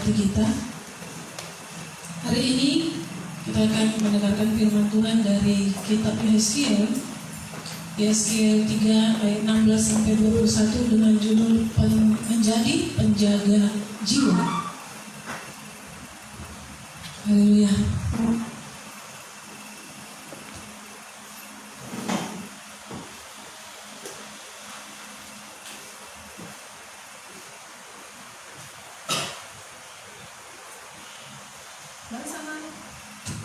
memberkati kita. Hari ini kita akan mendengarkan firman Tuhan dari kitab Yesaya 3 ayat 16 sampai 21 dengan judul menjadi penjaga jiwa. Haleluya.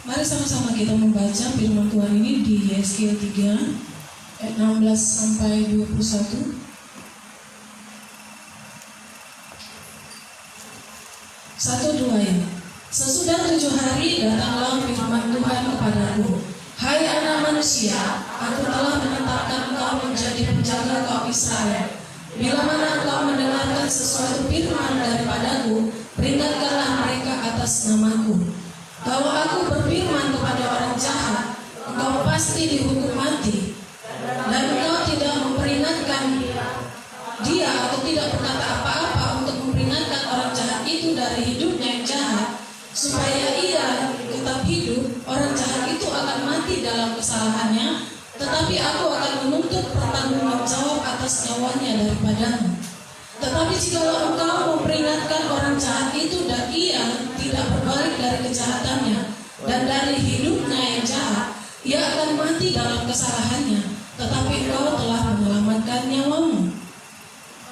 Mari sama-sama kita membaca firman Tuhan ini di Yesaya 3 ayat 16 sampai 21. Satu dua ya. Sesudah 7 hari datanglah firman Tuhan kepadaku. Hai anak manusia, aku telah menetapkan engkau menjadi penjaga kaum Israel. Bila mana engkau mendengarkan sesuatu firman daripadaku, peringatkanlah mereka atas namaku. Kalau aku berfirman kepada orang jahat, engkau pasti dihukum mati, dan engkau tidak memperingatkan dia atau tidak berkata apa-apa untuk memperingatkan orang jahat itu dari hidupnya yang jahat, supaya ia tetap hidup, orang jahat itu akan mati dalam kesalahannya, tetapi aku akan menuntut pertanggungjawab atas nyawanya daripadamu. Tetapi jikalau engkau memperingatkan orang jahat itu dan ia tidak berbalik dari kejahatannya dan dari hidupnya yang jahat, ia akan mati dalam kesalahannya, tetapi engkau telah menyelamatkan nyawamu.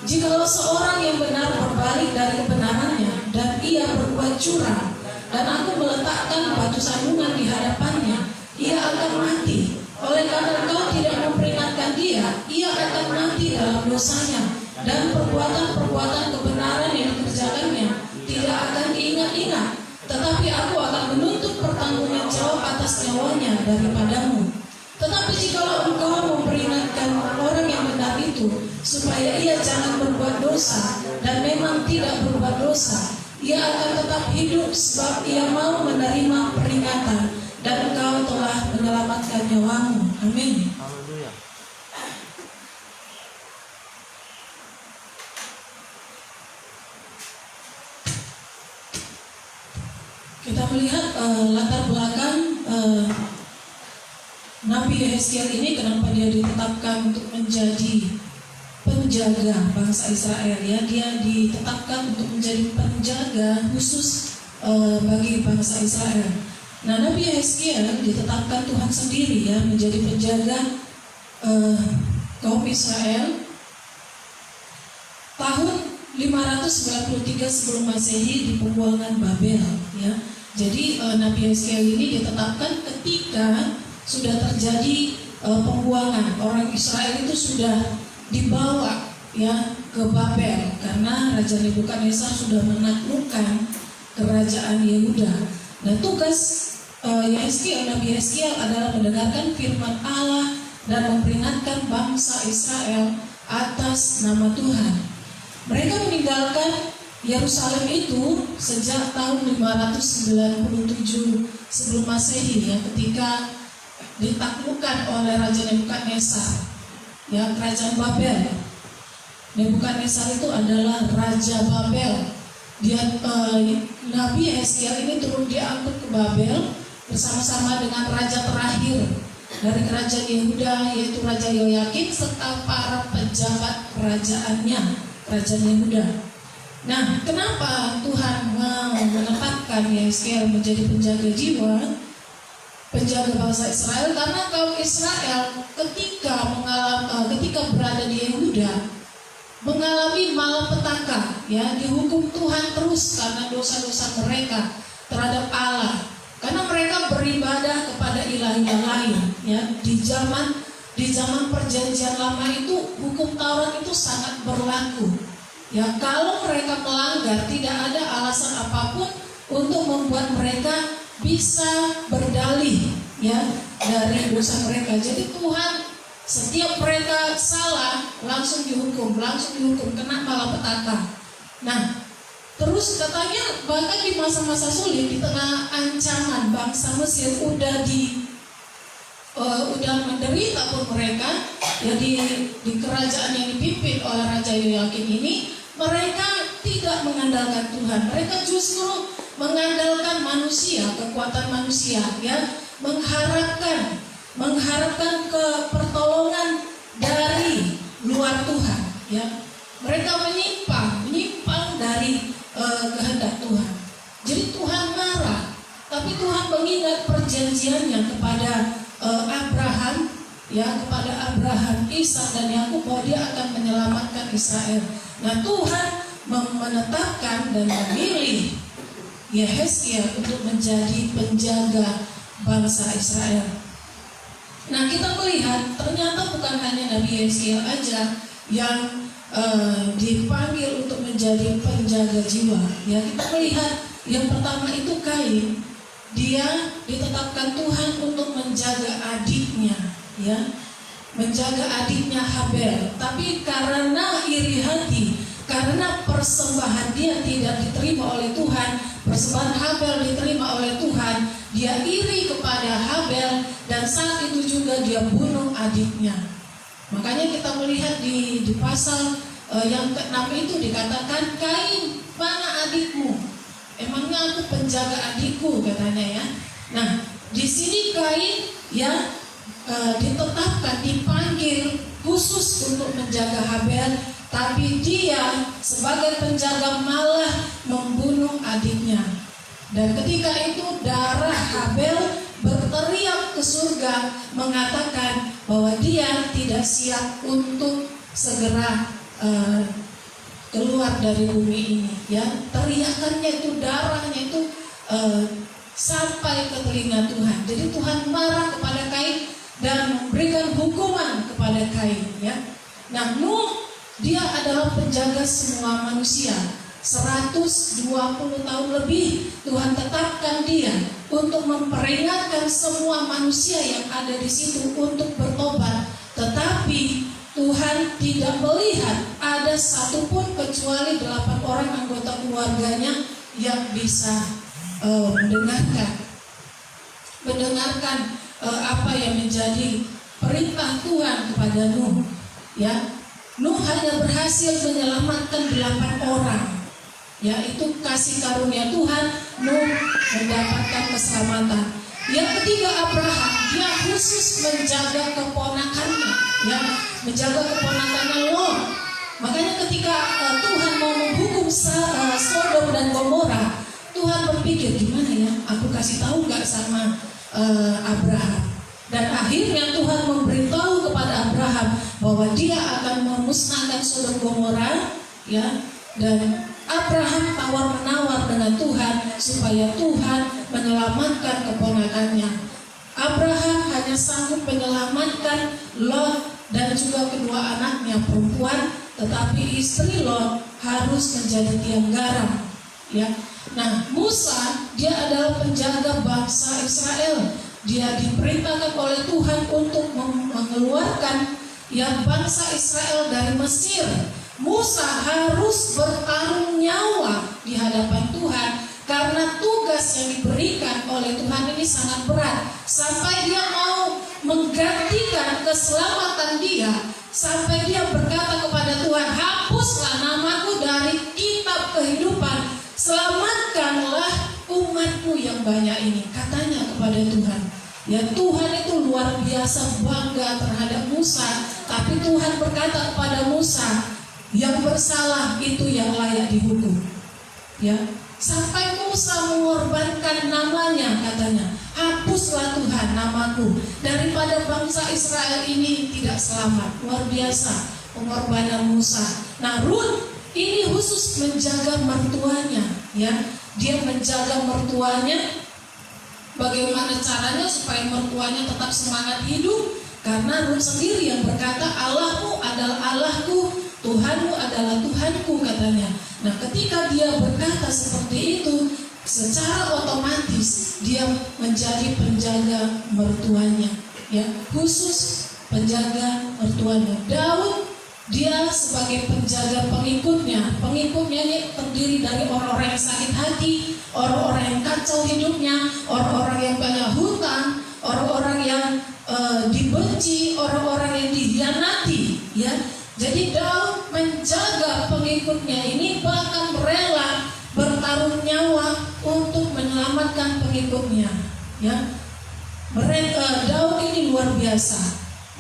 Jikalau seorang yang benar berbalik dari kebenarannya dan ia berbuat curang, dan aku meletakkan batu sandungan di hadapannya, ia akan mati. Oleh karena engkau tidak memperingatkan dia, ia akan mati dalam dosanya, dan perbuatan-perbuatan kebenaran yang dikerjakannya tidak akan diingat-ingat. Tetapi aku akan menuntut pertanggungjawab atas nyawanya daripadamu. Tetapi jikalau engkau memperingatkan orang yang benar itu, supaya ia jangan berbuat dosa, dan memang tidak berbuat dosa, ia akan tetap hidup sebab ia mau menerima peringatan, dan engkau telah menyelamatkan nyawamu. Amin. Kita melihat latar belakang Nabi Yesaya ini, kenapa dia ditetapkan untuk menjadi penjaga bangsa Israel ya. Dia ditetapkan untuk menjadi penjaga khusus bagi bangsa Israel. Nah, Nabi Yesaya ditetapkan Tuhan sendiri ya menjadi penjaga kaum Israel tahun 593 sebelum Masehi di pembuangan Babel ya. Jadi Nabi Yesaya ini ditetapkan ketika sudah terjadi pembuangan, orang Israel itu sudah dibawa ya ke Babel karena Raja Nebukadnezar sudah menaklukkan kerajaan Yehuda. Nah, tugas Nabi Yesaya adalah mendengarkan firman Allah dan memperingatkan bangsa Israel atas nama Tuhan. Mereka meninggalkan Yerusalem itu sejak tahun 597 sebelum Masehi ya, ketika ditaklukkan oleh Raja Nebukadnezar ya, kerajaan Babel. Nebukadnezar itu adalah Raja Babel. Nabi Yesaya ini turun diangkut ke Babel bersama-sama dengan raja terakhir dari kerajaan Yehuda, yaitu Raja Yoyakim serta para pejabat kerajaannya, kerajaan Yehuda. Nah, kenapa Tuhan menempatkan Yesaya menjadi penjaga jiwa, penjaga bangsa Israel? Karena kaum Israel ketika berada di Yehuda mengalami malapetaka, ya, dihukum Tuhan terus karena dosa-dosa mereka terhadap Allah. Karena mereka beribadah kepada ilah yang lain, ya. Di zaman perjanjian lama itu hukum Taurat itu sangat berlaku. Ya, kalau mereka melanggar, tidak ada alasan apapun untuk membuat mereka bisa berdalih ya dari dosa mereka. Jadi Tuhan, setiap mereka salah langsung dihukum, kena malapetaka. Nah, terus katanya bahkan di masa-masa sulit, di tengah ancaman bangsa Mesir udah menderita pun mereka ya, di kerajaan yang dipimpin oleh Raja Yoyakim ini, mereka tidak mengandalkan Tuhan. Mereka justru mengandalkan manusia, kekuatan manusia, ya, mengharapkan ke pertolongan dari luar Tuhan, ya. Mereka menyimpang dari kehendak Tuhan. Jadi Tuhan marah, tapi Tuhan mengingat perjanjiannya kepada Abraham, ya, kepada Abraham, Ishak dan Yakub, bahwa dia akan menyelamatkan Israel. Nah, Tuhan menetapkan dan memilih Yehezkiel untuk menjadi penjaga bangsa Israel. Nah, kita melihat ternyata bukan hanya Nabi Yehezkiel aja yang dipanggil untuk menjadi penjaga jiwa. Ya, kita melihat yang pertama itu Kain. Dia ditetapkan Tuhan untuk menjaga adiknya, ya, menjaga adiknya Habel. Tapi karena iri hati, karena persembahan dia tidak diterima oleh Tuhan, persembahan Habel diterima oleh Tuhan, dia iri kepada Habel dan saat itu juga dia bunuh adiknya. Makanya kita melihat di pasal yang ke-6 itu dikatakan, Kain, mana adikmu? Emangnya aku penjaga adikku, katanya, ya. Nah, di sini Kain, ya, ditetapkan, dipanggil khusus untuk menjaga Habel, tapi dia sebagai penjaga malah membunuh adiknya. Dan ketika itu darah Habel berteriak ke surga mengatakan bahwa dia tidak siap untuk segera keluar dari bumi ini, ya. Teriakannya itu, darahnya itu sampai ke telinga Tuhan. Jadi Tuhan marah kepada Kain dan memberikan hukuman kepada Kain, ya. Nah, Nuh, dia adalah penjaga semua manusia. 120 tahun lebih Tuhan tetapkan dia untuk memperingatkan semua manusia yang ada di situ untuk bertobat. Tetapi Tuhan tidak melihat ada satupun kecuali 8 orang anggota keluarganya yang bisa mendengarkan apa yang menjadi perintah Tuhan kepada Nuh, ya. Nuh hanya berhasil menyelamatkan 8 orang. Yaitu kasih karunia Tuhan, Nuh mendapatkan keselamatan. Yang ketiga Abraham, dia khusus menjaga keponakannya, ya, menjaga keponakannya Lot. Makanya ketika Tuhan mau menghukum Sodom dan Gomora, Tuhan berpikir, gimana ya, aku kasih tahu nggak sama Abraham. Dan akhirnya Tuhan memberitahu kepada Abraham bahwa dia akan memusnahkan Sodom Gomora, ya. Dan Abraham tawar-menawar dengan Tuhan supaya Tuhan menyelamatkan keponakannya. Abraham hanya sanggup menyelamatkan Lot dan juga kedua anaknya perempuan, tetapi istri Lot harus menjadi tiang garam, ya. Nah, Musa, dia adalah penjaga bangsa Israel. Dia diperintahkan oleh Tuhan untuk mengeluarkan, ya, bangsa Israel dari Mesir. Musa harus bertaruh nyawa di hadapan Tuhan karena tugas yang diberikan oleh Tuhan ini sangat berat. Sampai dia mau menggantikan keselamatan dia, sampai dia berkata kepada Tuhan, hapuslah namaku dari kitab kehidupan, selamatkanlah umatku yang banyak ini, katanya kepada Tuhan. Ya, Tuhan itu luar biasa bangga terhadap Musa, tapi Tuhan berkata kepada Musa, yang bersalah itu yang layak dihukum, ya. Sampai Musa mengorbankan namanya, katanya, hapuslah Tuhan namaku daripada bangsa Israel ini tidak selamat. Luar biasa pengorbanan Musa. Nah, Rut ini khusus menjaga mertuanya, ya. Dia menjaga mertuanya. Bagaimana caranya supaya mertuanya tetap semangat hidup? Karena Rut sendiri yang berkata, Allahmu adalah Allahku, Tuhanmu adalah Tuhanku, katanya. Nah, ketika dia berkata seperti itu, secara otomatis dia menjadi penjaga mertuanya, ya, khusus penjaga mertuanya. Daud, dia sebagai penjaga pengikutnya. Pengikutnya ini terdiri dari orang-orang yang sakit hati, orang-orang yang kacau hidupnya, orang-orang yang banyak hutang, orang-orang yang dibenci, orang-orang yang dikhianati, ya. Jadi Daud menjaga pengikutnya ini, bahkan nyawa untuk menyelamatkan pengikutnya. Ya, Daud ini luar biasa.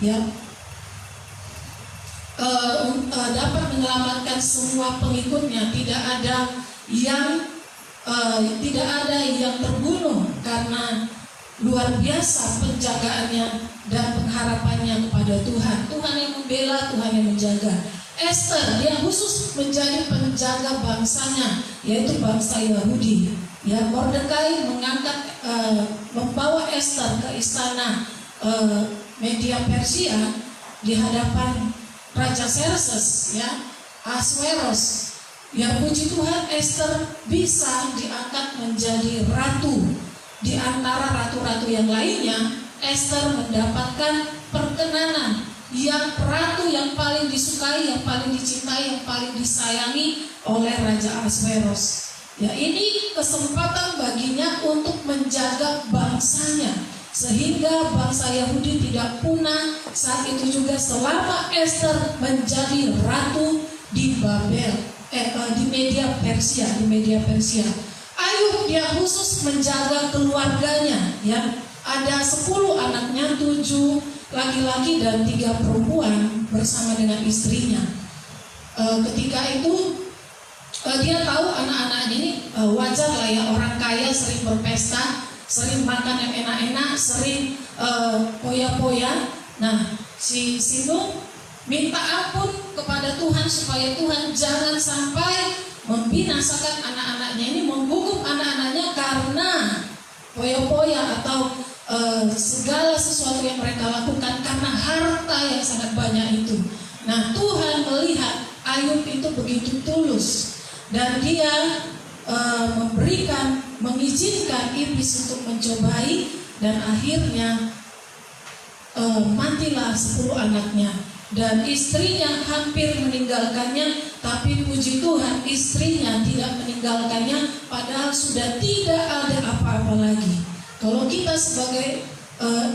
Ya, dapat menyelamatkan semua pengikutnya. Tidak ada yang terbunuh karena luar biasa penjagaannya dan pengharapannya kepada Tuhan. Tuhan yang membela, Tuhan yang menjaga. Esther, dia khusus menjadi penjaga bangsanya, yaitu bangsa Yahudi. Ya, Mordekai membawa Esther ke istana Media Persia di hadapan Raja Xerxes, ya, Ahasveros. Ya, puji Tuhan, Esther bisa diangkat menjadi ratu. Di antara ratu-ratu yang lainnya, Esther mendapatkan perkenanan yang ratu yang paling disukai, yang paling dicintai, yang paling disayangi oleh Raja Ahasveros. Ya, ini kesempatan baginya untuk menjaga bangsanya, sehingga bangsa Yahudi tidak punah. Saat itu juga selama Esther menjadi ratu di Babel, di Media Persia. Ayub dia khusus menjaga keluarganya, ya. Ada 10 anaknya, 7 laki-laki dan 3 perempuan bersama dengan istrinya. Ketika itu dia tahu anak-anaknya ini wajar lah ya, orang kaya sering berpesta, sering makan yang enak-enak, sering poya-poya. Nah, si Sinung minta ampun kepada Tuhan supaya Tuhan jangan sampai membinasakan anak-anaknya ini, menghukum anak-anaknya karena poya-poya atau segala sesuatu yang mereka lakukan karena harta yang sangat banyak itu. Nah, Tuhan melihat Ayub itu begitu tulus dan dia mengizinkan iblis untuk mencobai, dan akhirnya matilah 10 anaknya. Dan istrinya hampir meninggalkannya, tapi puji Tuhan istrinya tidak meninggalkannya, padahal sudah tidak ada apa-apa lagi. Kalau kita sebagai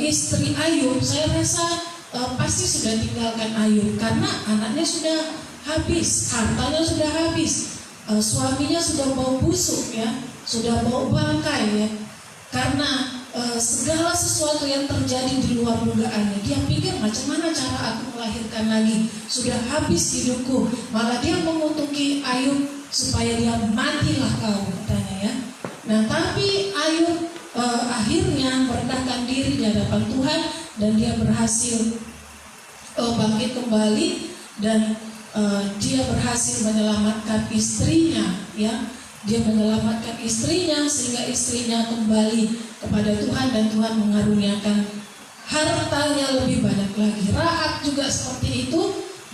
istri Ayub, saya rasa pasti sudah tinggalkan Ayub, karena anaknya sudah habis, hartanya sudah habis, suaminya sudah bau busuk, ya, sudah bau bangkai, ya, karena segala sesuatu yang terjadi di luar dugaannya. Dia pikir macam mana cara aku melahirkan lagi, sudah habis hidupku. Malah dia mengutuki Ayub supaya dia matilah kau, katanya, ya. Nah, tapi Ayub akhirnya merendahkan diri di hadapan Tuhan dan dia berhasil bangkit kembali, dan dia berhasil menyelamatkan istrinya, ya. Dia menyelamatkan istrinya sehingga istrinya kembali kepada Tuhan dan Tuhan mengaruniakan hartanya lebih banyak lagi. Rahab juga seperti itu,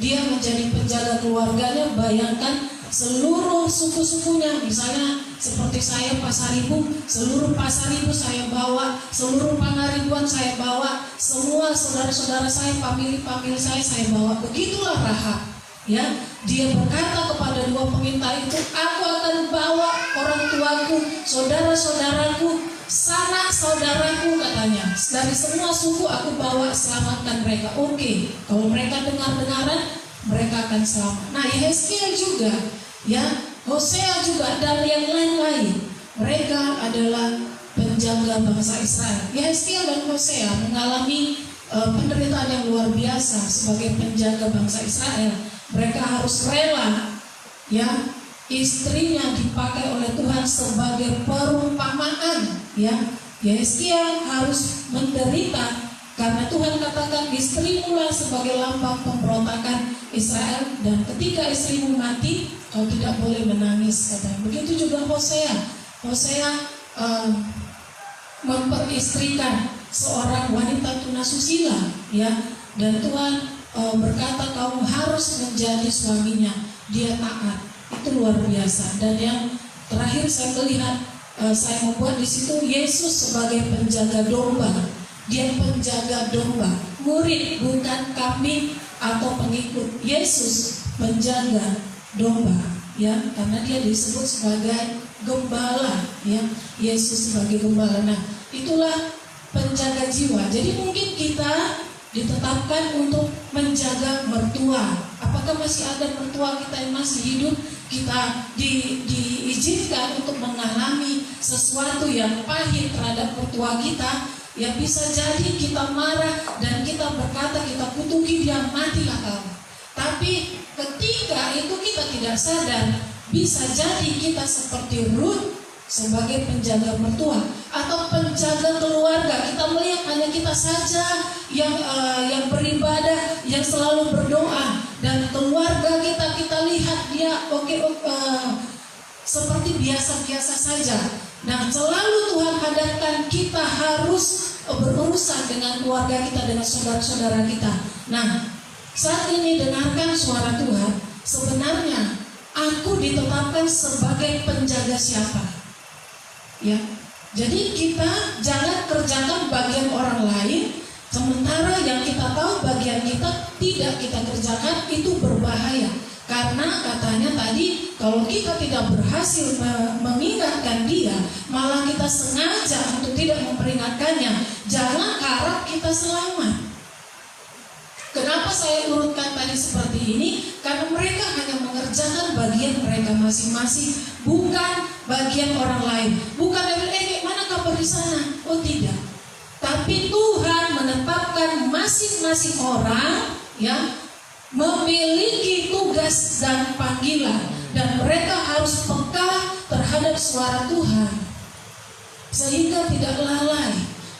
dia menjadi penjaga keluarganya. Bayangkan seluruh suku-sukunya, misalnya seperti saya Pasaribu, seluruh Pasaribu saya bawa, seluruh Pangaribuan saya bawa, semua saudara-saudara saya, famili-famili saya bawa. Begitulah Rahab. Ya, dia berkata kepada 2 pengintai itu, aku akan bawa orang tuaku, saudara-saudaraku, sanak saudaraku, katanya, dari semua suku aku bawa, selamatkan mereka. Oke, kalau mereka dengar-dengaran, mereka akan selamat. Nah, Yehezkiel juga, ya, Hosea juga, dan yang lain-lain, mereka adalah penjaga bangsa Israel. Yehezkiel dan Hosea mengalami penderitaan yang luar biasa sebagai penjaga bangsa Israel. Mereka harus rela, ya, istrinya dipakai oleh Tuhan sebagai perumpamaan, ya. Yehezkiel harus menderita karena Tuhan katakan istrimulah sebagai lambang pemberontakan Israel, dan ketika istrimu mati kau tidak boleh menangis, katanya. Begitu juga Hosea memperistrikan seorang wanita tunasusila, ya, dan Tuhan berkata kamu harus menjadi suaminya. Dia taat. Itu luar biasa. Dan yang terakhir saya melihat, saya membuat di situ Yesus sebagai penjaga domba. Dia penjaga domba, murid bukan kambing atau pengikut. Yesus penjaga domba, ya, karena dia disebut sebagai gembala, ya. Yesus sebagai gembala. Nah, itulah penjaga jiwa. Jadi mungkin kita ditetapkan untuk menjaga mertua. Apakah apakah masih ada mertua kita yang masih hidup, kita diizinkan untuk mengalami sesuatu yang pahit terhadap mertua kita. Ya bisa jadi kita marah dan kita berkata, kita kutuki dia, matilah kau. Tapi ketika itu kita tidak sadar, bisa jadi kita seperti Ruth sebagai penjaga mertua atau penjaga keluarga. Kita melihat hanya kita saja yang beribadah, yang selalu berdoa, dan keluarga kita lihat dia seperti biasa-biasa saja. Nah, selalu Tuhan hadapkan kita harus berurusan dengan keluarga kita, dengan saudara-saudara kita. Nah, saat ini dengarkan suara Tuhan. Sebenarnya aku ditetapkan sebagai penjaga siapa? Ya, jadi kita jangan kerjakan bagian orang lain, sementara yang kita tahu bagian kita tidak kita kerjakan. Itu berbahaya. Karena katanya tadi, kalau kita tidak berhasil mengingatkan dia, malah kita sengaja untuk tidak memperingatkannya, jangan harap kita selamat. Kenapa saya urutkan tadi seperti ini? Karena mereka hanya mengerjakan bagian mereka masing-masing, bukan bagian orang lain. Bukan mana kabar di sana? Oh tidak. Tapi Tuhan menetapkan masing-masing orang, ya, memiliki tugas dan panggilan, dan mereka harus peka terhadap suara Tuhan sehingga tidak lalai.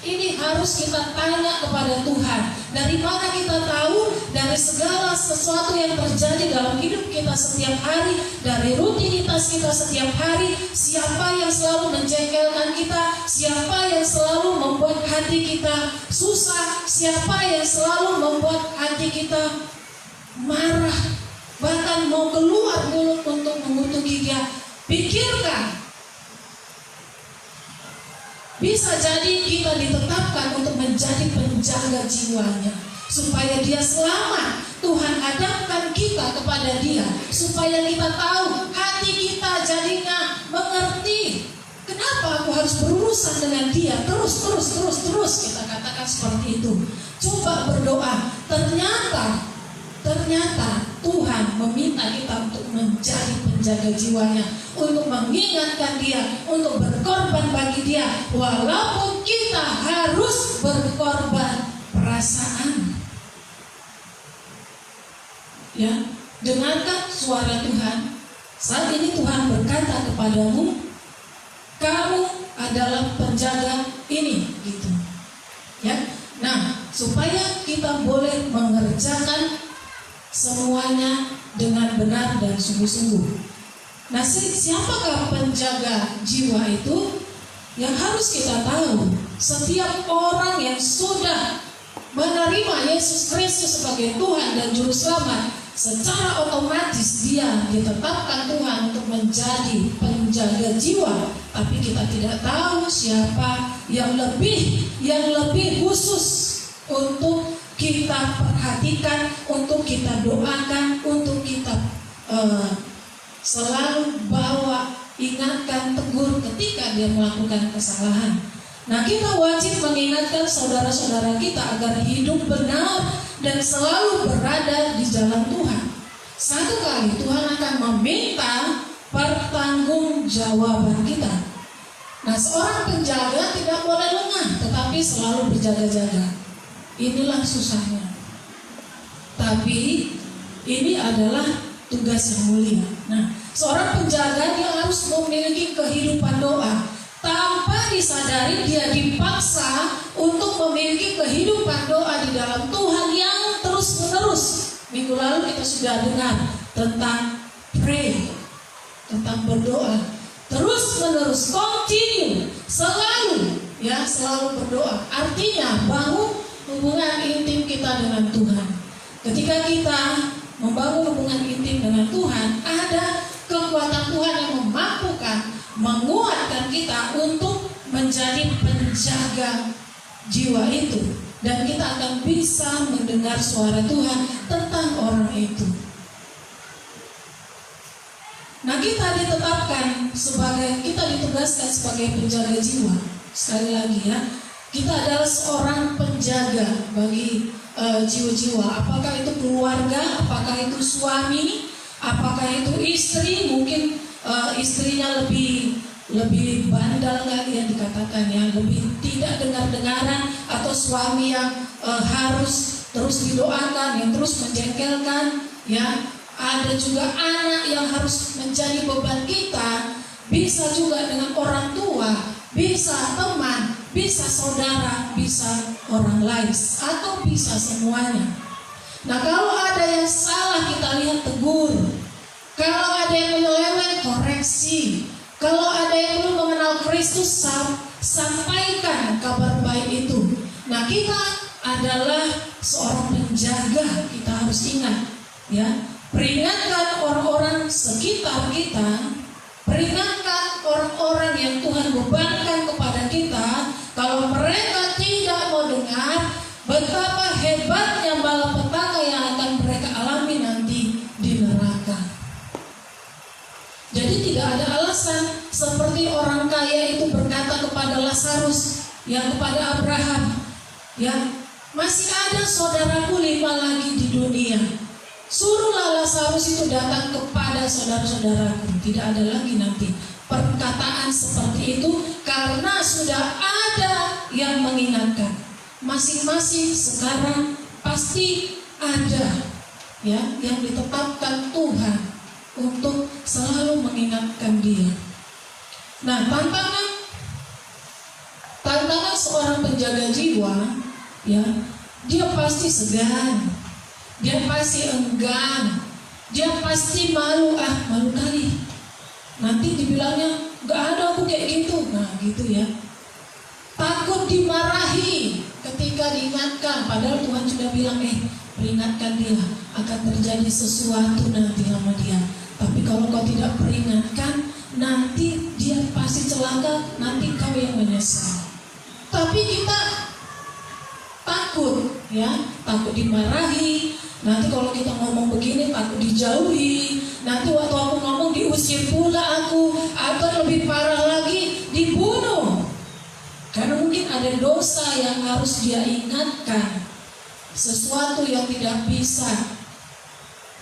Ini harus kita tanya kepada Tuhan. Dari mana kita tahu? Dari segala sesuatu yang terjadi dalam hidup kita setiap hari, dari rutinitas kita setiap hari. Siapa yang selalu menjengkelkan kita? Siapa yang selalu membuat hati kita susah? Siapa yang selalu membuat hati kita marah, bahkan mau keluar mulut untuk mengutuki dia? Pikirkan. Bisa jadi kita ditetapkan untuk menjadi penjaga jiwanya, supaya dia selamat. Tuhan hadapkan kita kepada dia, supaya kita tahu, hati kita jadinya mengerti. Kenapa aku harus berurusan dengan dia terus kita katakan seperti itu. Coba berdoa. Ternyata Tuhan meminta kita untuk menjadi penjaga jiwanya, untuk mengingatkan dia, untuk berkorban bagi dia, walaupun kita harus berkorban perasaan. Ya, dengarkan suara Tuhan. Saat ini Tuhan berkata kepadamu, kamu adalah penjaga ini, gitu. Ya, nah, supaya kita boleh mengerjakan semuanya dengan benar dan sungguh-sungguh. Nah, siapakah penjaga jiwa itu? Yang harus kita tahu, setiap orang yang sudah menerima Yesus Kristus sebagai Tuhan dan Juru Selamat, secara otomatis dia ditetapkan Tuhan untuk menjadi penjaga jiwa. Tapi kita tidak tahu siapa yang lebih khusus untuk kita perhatikan, untuk kita doakan, untuk kita selalu bawa, ingatkan, tegur ketika dia melakukan kesalahan. Nah, kita wajib mengingatkan saudara-saudara kita agar hidup benar dan selalu berada di jalan Tuhan. Satu kali Tuhan akan meminta pertanggungjawaban kita. Nah, seorang penjaga tidak boleh lengah, tetapi selalu berjaga-jaga. Inilah susahnya. Tapi ini adalah tugas yang mulia. Nah, seorang penjaga dia harus memiliki kehidupan doa. Tanpa disadari dia dipaksa untuk memiliki kehidupan doa di dalam Tuhan yang terus-menerus. Minggu lalu kita sudah dengar tentang pray, tentang berdoa. Terus-menerus, continue, selalu berdoa. Artinya bangun hubungan intim kita dengan Tuhan. Ketika kita membangun hubungan intim dengan Tuhan, ada kekuatan Tuhan yang memampukan, menguatkan kita untuk menjadi penjaga jiwa itu. Dan kita akan bisa mendengar suara Tuhan tentang orang itu. Nah, kita ditugaskan sebagai penjaga jiwa. Sekali lagi ya, kita adalah seorang penjaga bagi jiwa-jiwa. Apakah itu keluarga, apakah itu suami, apakah itu istri, mungkin istrinya lebih bandel kali yang dikatakan ya, lebih tidak dengar-dengaran, atau suami yang harus terus didoakan, yang terus menjengkelkan ya. Ada juga anak yang harus menjadi beban kita, bisa juga dengan orang tua, bisa teman, bisa saudara, bisa orang lain, atau bisa semuanya. Nah, kalau ada yang salah kita lihat tegur, kalau ada yang menyeleweng koreksi, kalau ada yang belum mengenal Kristus sampaikan kabar baik itu. Nah, kita adalah seorang penjaga, kita harus ingat ya. Peringatkan orang-orang sekitar kita, peringatkan orang-orang yang Tuhan bebankan kepada kita. Kalau mereka tidak mau dengar, betapa hebatnya malapetaka yang akan mereka alami nanti di neraka. Jadi tidak ada alasan seperti orang kaya itu berkata kepada Lazarus, yang kepada Abraham, ya, masih ada saudaraku 5 lagi di dunia. Suruhlah Lazarus itu datang kepada saudara-saudaraku. Tidak ada lagi nanti perkataan seperti itu, karena sudah ada yang mengingatkan. Masing-masing sekarang pasti ada ya yang ditetapkan Tuhan untuk selalu mengingatkan dia. Nah, tantangan seorang penjaga jiwa ya, dia pasti segan, dia pasti enggan, dia pasti malu kali. Nanti dibilangnya gak ada aku kayak gitu, nah gitu ya. Takut dimarahi ketika diingatkan, padahal Tuhan sudah bilang peringatkan dia, akan terjadi sesuatu nanti sama dia. Tapi kalau kau tidak peringatkan, nanti dia pasti celaka, nanti kau yang menyesal. Tapi kita takut ya, takut dimarahi. Nanti kalau kita ngomong begini takut dijauhi. Nanti waktu aku ngomong diusir pula aku, atau lebih parah lagi dibunuh. Karena mungkin ada dosa yang harus dia ingatkan, sesuatu yang tidak bisa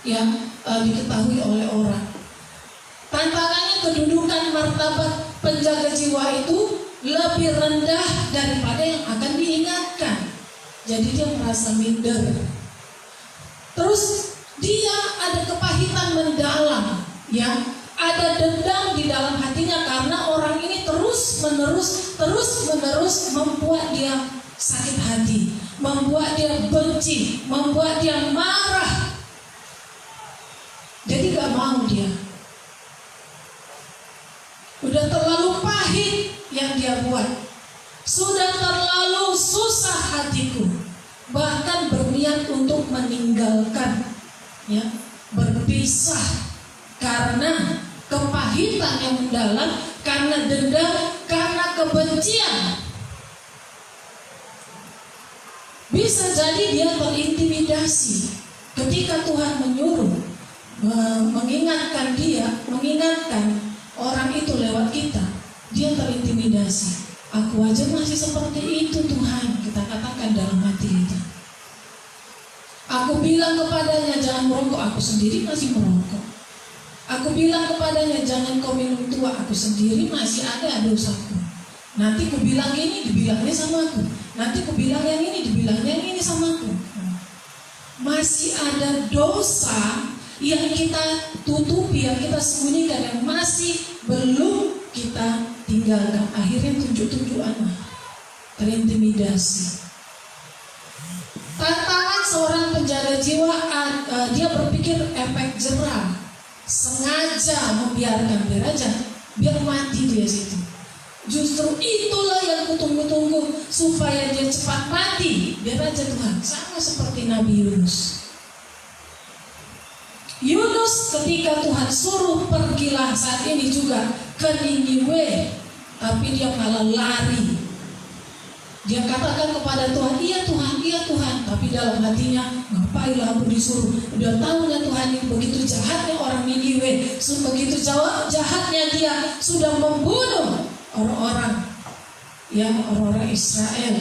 yang diketahui oleh orang. Tantangannya kedudukan martabat penjaga jiwa itu lebih rendah daripada yang akan diingatkan. Jadi dia merasa minder. Terus dia ada kepahitan mendalam, ya, ada dendam di dalam hatinya karena orang ini terus menerus membuat dia sakit hati, membuat dia benci, membuat dia marah. Jadi gak mau dia. Udah terlalu pahit yang dia buat, sudah terlalu susah hatiku, bahkan berniat untuk meninggalkan, ya, berpisah karena kepahitan yang mendalam, karena dendam, karena kebencian. Bisa jadi dia terintimidasi ketika Tuhan menyuruh mengingatkan orang itu lewat kita. Dia terintimidasi. Aku aja masih seperti itu Tuhan, kita katakan dalam hati kita. Aku bilang kepadanya jangan merokok, aku sendiri masih merokok. Aku bilang kepadanya jangan kau minum tua, aku sendiri masih ada dosaku. Nanti ku bilang ini, dibilangnya sama aku. Nanti ku bilang yang ini, dibilangnya yang ini sama aku. Masih ada dosa yang kita tutupi, yang kita sembunyikan, yang masih belum kita tinggalkan. Akhirnya tunjuk-tunjukan, terintimidasi. Tantangan seorang penjaga jiwa, dia berpikir efek jerah, sengaja membiarkan, biar mati dia situ. Justru itulah yang kutunggu-tunggu, supaya dia cepat mati. Biar aja Tuhan, sama seperti Nabi Yunus. Yunus ketika Tuhan suruh pergilah saat ini juga ke Niniwe, tapi dia malah lari. Dia katakan kepada Tuhan, iya Tuhan, iya Tuhan. Tapi dalam hatinya, ngapainlah aku disuruh. Udah tahu ya Tuhan, ini begitu jahatnya orang Niniwe, begitu jahatnya dia sudah membunuh orang-orang Israel.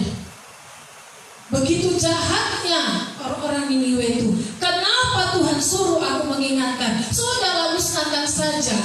Begitu jahatnya orang-orang Niniwe itu. Kenapa Tuhan suruh aku mengingatkan? Saudara, musnahkan saja.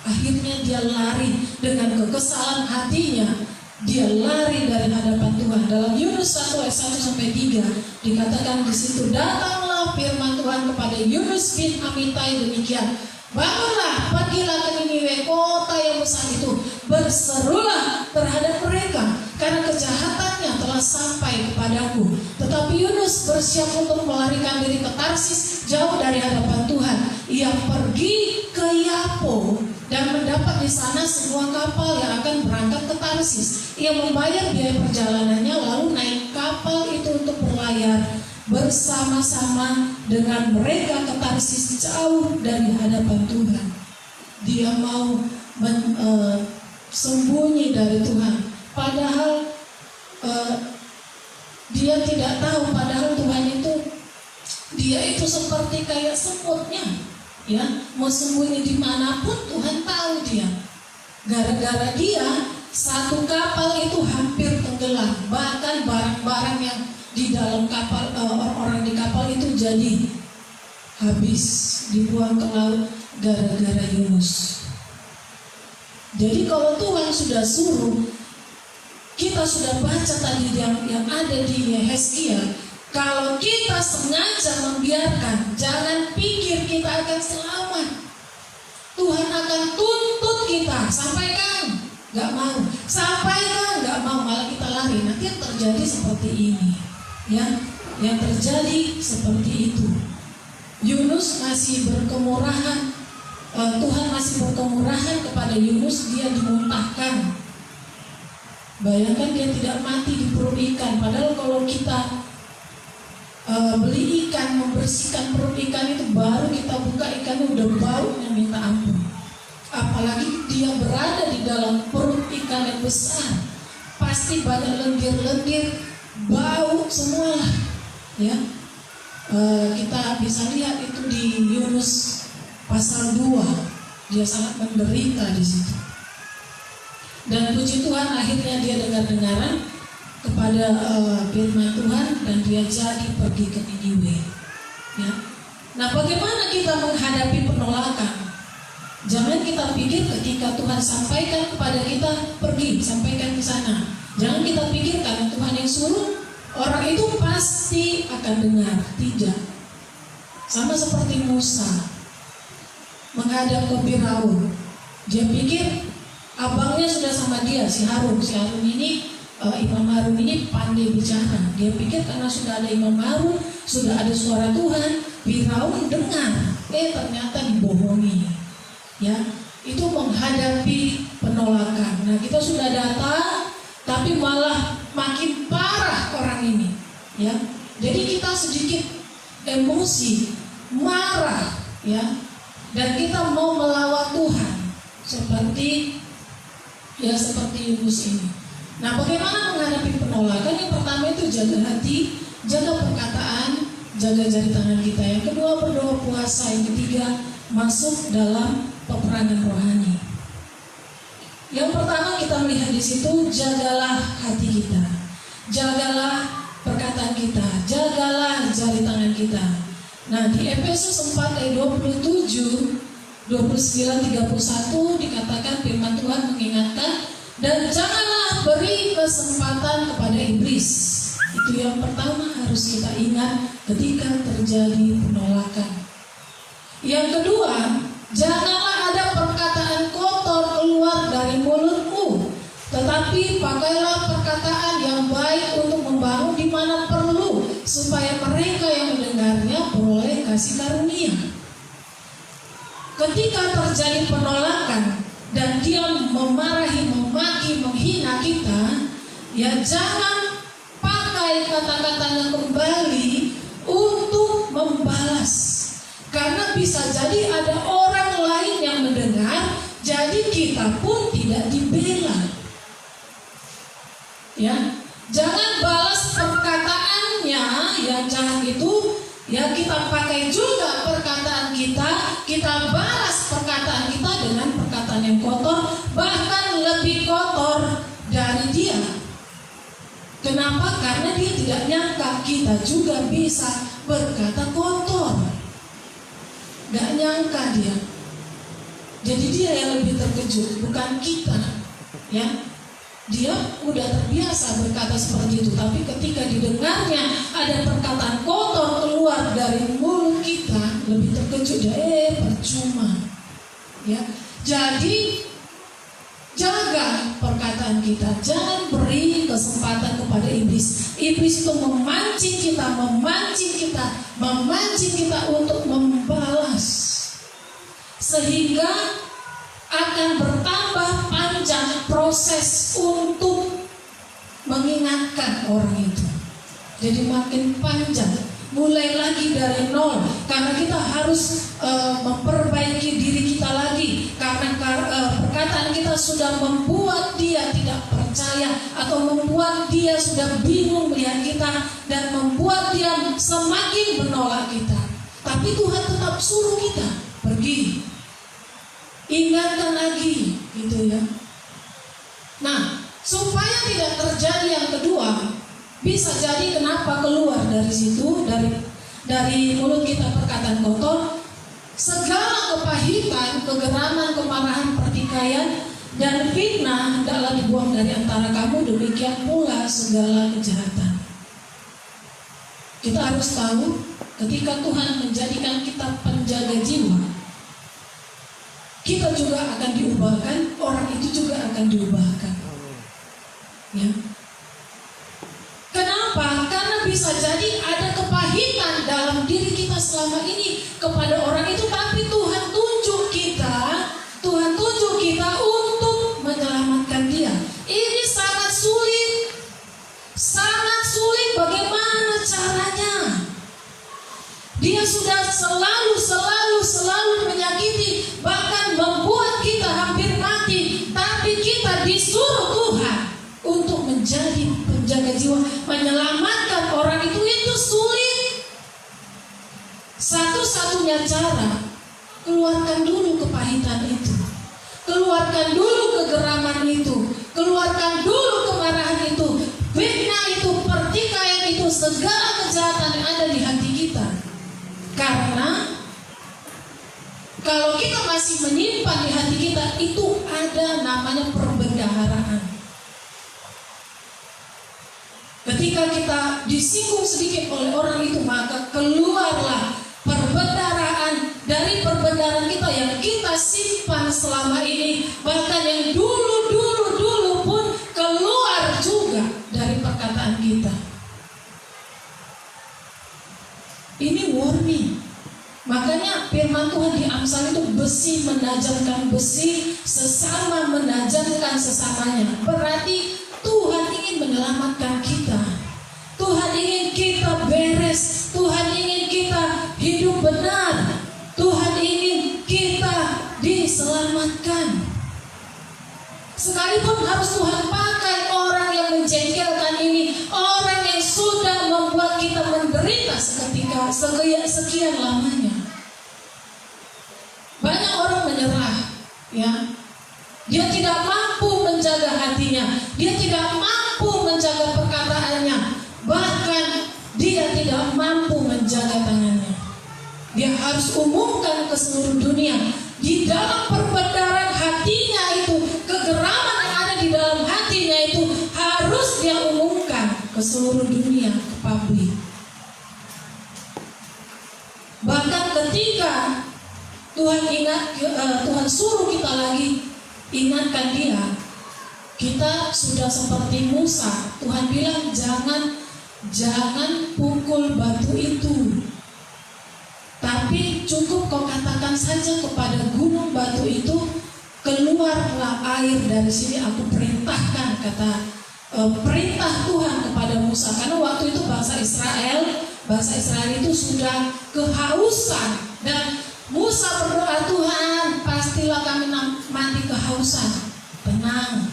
Akhirnya dia lari dengan kekesalan hatinya. Dia lari dari hadapan Tuhan. Dalam Yunus 1 ayat 1-3 dikatakan di situ, datanglah firman Tuhan kepada Yunus bin Amittai demikian. Bangunlah, pergilah ke Niniwe, kota yang besar itu. Berserulah terhadap mereka, karena kejahatannya telah sampai kepadaku. Tetapi Yunus bersiap untuk melarikan diri ke Tarsis, jauh dari hadapan Tuhan. Ia pergi ke Yapo dan mendapat di sana sebuah kapal yang akan berangkat ke Tarsis. Ia membayar biaya perjalanannya, lalu naik kapal itu untuk berlayar bersama-sama dengan mereka ke Tarsis, jauh dari hadapan Tuhan. Dia mau sembunyi dari Tuhan, padahal dia tidak tahu, padahal Tuhan itu, dia itu seperti kayak semutnya, ya, mau sembunyi dimanapun Tuhan tahu dia. Gara-gara dia, satu kapal itu hampir tenggelam, bahkan barang-barang yang di dalam kapal, orang-orang di kapal itu jadi habis, dibuang ke laut gara-gara Yunus. Jadi kalau Tuhan sudah suruh, kita sudah baca tadi yang ada di Yehezkiel, kalau kita sengaja membiarkan, jangan pikir kita akan selamat. Tuhan akan tuntut kita, sampaikan, nggak mau, sampaikan, nggak mau, malah kita lari. Nanti yang terjadi seperti ini, ya, yang terjadi seperti itu. Yunus masih berkemurahan, Tuhan masih berkemurahan kepada Yunus, dia dimuntahkan. Bayangkan dia tidak mati di perut ikan, padahal kalau kita beli ikan, membersihkan perut ikan itu, baru kita buka ikan udah baunya minta ampun. Apalagi dia berada di dalam perut ikan yang besar, pasti banyak lendir-lendir, bau semua, ya. Kita bisa lihat itu di Yunus pasal 2, dia sangat menderita di situ. Dan puji Tuhan, akhirnya dia dengar-dengaran kepada firman Tuhan dan dia jadi pergi ke Niniwe. Ya. Nah, bagaimana kita menghadapi penolakan? Jangan kita pikir ketika Tuhan sampaikan kepada kita, pergi, sampaikan ke sana. Jangan kita pikir karena Tuhan yang suruh, orang itu pasti akan dengar. Tidak. Sama seperti Musa menghadap ke Firaun. Dia pikir abangnya sudah sama dia, si Harun ini, Imam Harun ini pandai bicara. Dia pikir karena sudah ada Imam Harun, sudah ada suara Tuhan, Firaun dengar. Ternyata dibohongi. Ya, itu menghadapi penolakan. Nah, kita sudah datang, tapi malah makin parah orang ini. Ya, jadi kita sedikit emosi, marah, ya, dan kita mau melawan Tuhan seperti Yunus ini. Nah, bagaimana menghadapi penolakan? Yang pertama itu jaga hati, jaga perkataan, jaga jari tangan kita. Yang kedua berdoa, puasa. Yang ketiga masuk dalam peperangan rohani. Yang pertama kita melihat di situ, jagalah hati kita, jagalah perkataan kita, jagalah jari tangan kita. Nah, di Efesus 4 ayat 27, 29, 31 dikatakan firman Tuhan mengingatkan, dan janganlah beri kesempatan kepada iblis. Itu yang pertama harus kita ingat ketika terjadi penolakan. Yang kedua, janganlah ada perkataan kotor keluar dari mulutmu, tetapi pakailah perkataan yang baik untuk membangun di mana perlu, supaya mereka yang mendengarnya beroleh kasih karunia. Ketika terjadi penolakan dan dia memarahi, memaki, menghina kita, ya jangan pakai kata-katanya kembali untuk membalas. Karena bisa jadi ada orang lain yang mendengar, jadi kita pun tidak dibela. Ya, jangan balas perkataannya yang jahat itu, ya kita pakai juga perkataan kita balas perkataan kita dengan perkataan yang kotor, bahkan lebih kotor dari dia. Kenapa? tidak nyangka kita juga bisa berkata kotor. Gak nyangka dia. Jadi dia yang lebih terkejut, bukan kita. Ya, dia udah terbiasa berkata seperti itu, tapi ketika didengarnya ada perkataan kotor keluar dari mulut kita, lebih terkejut dia. Percuma. Ya, jadi jaga perkataan kita, jangan beri kesempatan kepada iblis. Iblis itu memancing kita untuk membalas, sehingga akan bertambah panjang proses untuk mengingatkan orang itu. Jadi makin panjang, mulai lagi dari nol, karena kita harus memperbaiki diri kita lagi, karena perkataan kita sudah membuat dia tidak percaya, atau membuat dia sudah bingung melihat kita, dan membuat dia semakin menolak kita. Tapi Tuhan tetap suruh kita pergi, ingatkan lagi, gitu ya. Nah, supaya tidak terjadi yang kedua, bisa jadi kenapa keluar dari situ, dari mulut kita perkataan kotor, segala kepahitan, kegeraman, kemarahan, pertikaian, dan fitnah hendaklah dibuang dari antara kamu, demikian pula segala kejahatan. Kita harus tahu, ketika Tuhan menjadikan kita penjaga jiwa, kita juga akan diubahkan, orang itu juga akan diubahkan. Ya. Kenapa? Karena bisa jadi ada kepahitan dalam diri kita selama ini kepada orang itu, tapi Tuhan tunjuk kita untuk menyelamatkan dia. Ini sangat sulit. Bagaimana caranya? Dia sudah selalu menyakiti, bahkan membuat kita hampir mati, tapi kita disuruh Tuhan untuk menjadi penjaga jiwa, menyelamatkan orang itu sulit. Satu-satunya cara, keluarkan dulu kepahitan itu, keluarkan dulu kegeraman itu, keluarkan dulu kemarahan itu, fitnah itu, pertikaian itu, segala kejahatan yang ada di hati kita. Karena kalau kita masih menyimpan di hati kita, itu ada namanya perbendaharaan. Ketika kita disinggung sedikit oleh orang itu, maka keluarlah perbendaharaan dari perbendaharaan kita yang kita simpan selama ini, bahkan yang dulu pun keluar juga dari perkataan kita. Ini warning. Makanya firman Tuhan di Amsal itu, besi menajamkan besi, sesama menajamkan sesamanya. Berarti Tuhan ingin menyelamatkan kita. Tuhan ingin kita beres. Tuhan ingin kita hidup benar. Tuhan ingin kita diselamatkan. Sekalipun harus Tuhan pakai orang yang menjengkelkan ini, orang yang sudah membuat kita menderita seketika, sekian lamanya. Banyak orang menyerah, ya. Dia tidak mampu menjaga hatinya, dia tidak mampu menjaga perkataannya, bahkan dia tidak mampu menjaga tangannya. Dia harus umumkan ke seluruh dunia. Di dalam perbendaharaan hatinya itu, kegeraman yang ada di dalam hatinya itu harus dia umumkan ke seluruh dunia, ke publik. Bahkan ketika Tuhan suruh kita lagi, ingatkan dia, kita sudah seperti Musa. Tuhan bilang jangan pukul batu itu, tapi cukup kau katakan saja kepada gunung batu itu, keluarlah air dari sini, aku perintahkan, kata perintah Tuhan kepada Musa. Karena waktu itu bangsa Israel itu sudah kehausan, dan Musa berdoa, Tuhan pastilah kami mati kehausan. Tenang,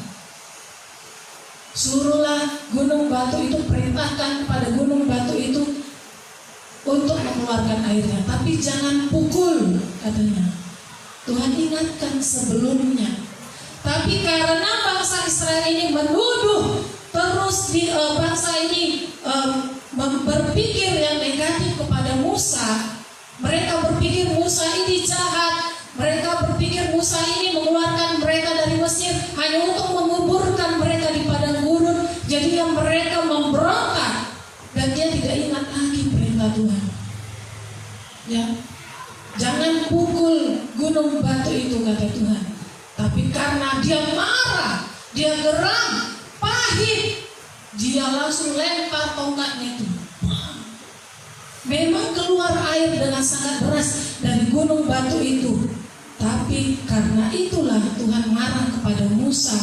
suruhlah gunung batu itu, perintahkan kepada gunung batu itu untuk mengeluarkan airnya, tapi jangan pukul, katanya. Tuhan ingatkan sebelumnya. Tapi karena bangsa Israel ini menuduh terus bangsa ini berpikir yang negatif kepada Musa. Mereka berpikir Musa ini jahat. Mereka berpikir Musa ini mengeluarkan mereka dari Mesir hanya untuk menguburkan mereka di padang gurun. Jadi mereka memberontak dan dia tidak ingat lagi perintah Tuhan. Ya, jangan pukul gunung batu itu, kata Tuhan. Tapi karena dia marah, dia geram, pahit, dia langsung lempar tongkatnya itu. Memang keluar air dengan sangat deras dari gunung batu itu. Tapi karena itulah Tuhan marah kepada Musa.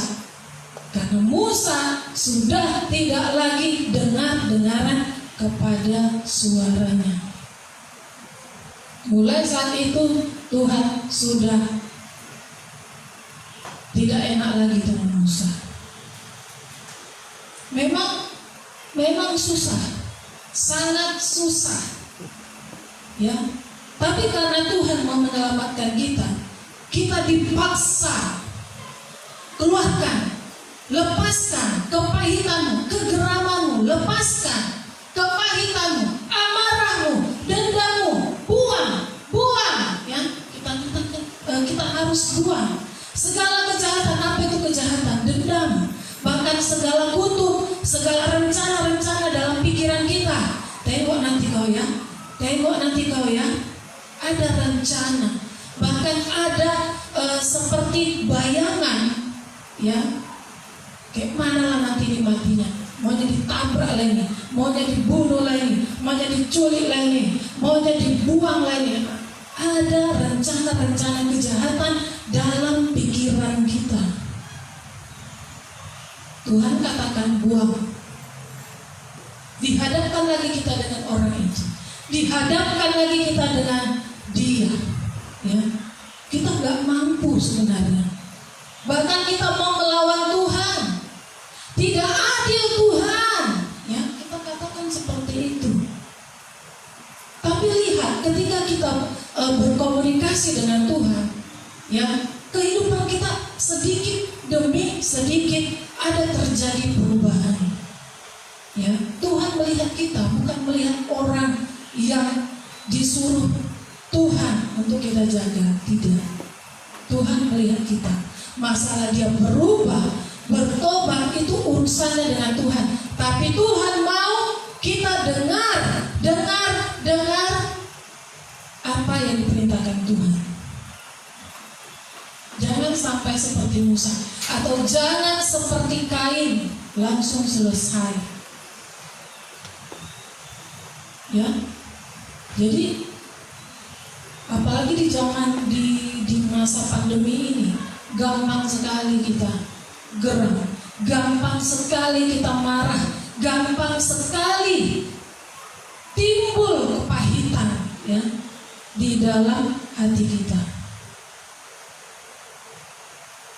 Karena Musa sudah tidak lagi dengar-dengaran kepada suaranya. Mulai saat itu Tuhan sudah tidak enak lagi dengan Musa. Memang susah. Sangat susah, ya. Tapi karena Tuhan mau menyelamatkan kita, kita dipaksa keluarkan, lepaskan kepahitanmu, kegeramanmu, lepaskan kepahitanmu, amarahmu, dendammu, buang, ya. Kita harus buang segala kejahatan. Apa itu kejahatan? Dendam. Bahkan segala kutuk, segala rencana-rencana dalam pikiran kita. Tengok nanti kau ya. Ada rencana. Bahkan ada seperti bayangan, ya. Kayak mana lah nanti ini matinya. Maunya ditabrak lagi, maunya dibunuh lagi, maunya diculik lagi, maunya dibuang lagi. Ada rencana-rencana kejahatan dalam pikiran kita. Tuhan katakan buang. Dihadapkan lagi kita dengan orang itu. Dihadapkan lagi kita dengan dia. Ya, kita nggak mampu sebenarnya. Bahkan kita mau melawan Tuhan. Tidak adil Tuhan. Ya, kita katakan seperti itu. Tapi lihat, ketika kita berkomunikasi dengan Tuhan, ya, kehidupan kita sedikit demi sedikit ada terjadi perubahan. Ya, Tuhan melihat kita, bukan melihat orang yang disuruh Tuhan untuk kita jaga, tidak. Tuhan melihat kita. Masalah dia berubah, bertobat itu urusannya dengan Tuhan. Tapi Tuhan mau kita dengar apa yang diperintahkan Tuhan. Jangan sampai seperti Musa, atau jangan seperti Kain langsung selesai. Ya, jadi apalagi di zaman di masa pandemi ini, gampang sekali kita geram, gampang sekali kita marah, gampang sekali timbul kepahitan, ya, di dalam hati kita.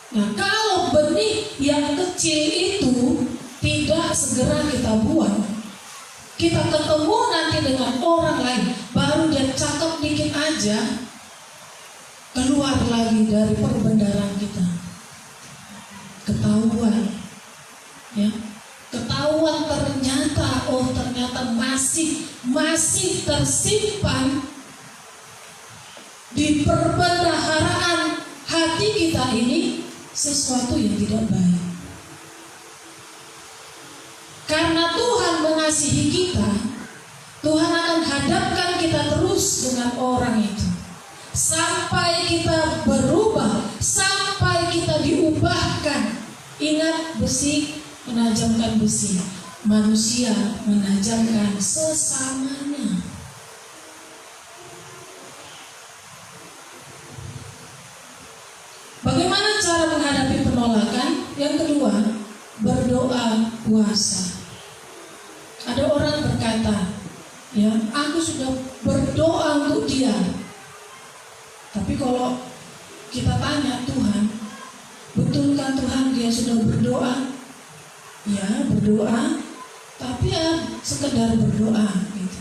Nah, kalau benih yang kecil itu tidak segera kita buang, kita ketemu nanti dengan orang lain, baru dia cakep dikit aja, keluar lagi dari perbendaharaan kita. Ketahuan, ya, ketahuan ternyata masih tersimpan di perbendaharaan hati kita ini sesuatu yang tidak baik. Karena Tuhan mengasihi kita, Tuhan akan hadapkan kita terus dengan orang itu sampai kita berubah, sampai kita diubahkan. Ingat, besi menajamkan besi, manusia menajamkan sesamanya. Bagaimana cara menghadapi penolakan? Yang kedua, berdoa puasa. Ada orang berkata, ya, aku sudah berdoa untuk dia. Tapi kalau kita tanya Tuhan, betulkah Tuhan dia sudah berdoa? Ya, berdoa, tapi ya sekedar berdoa gitu.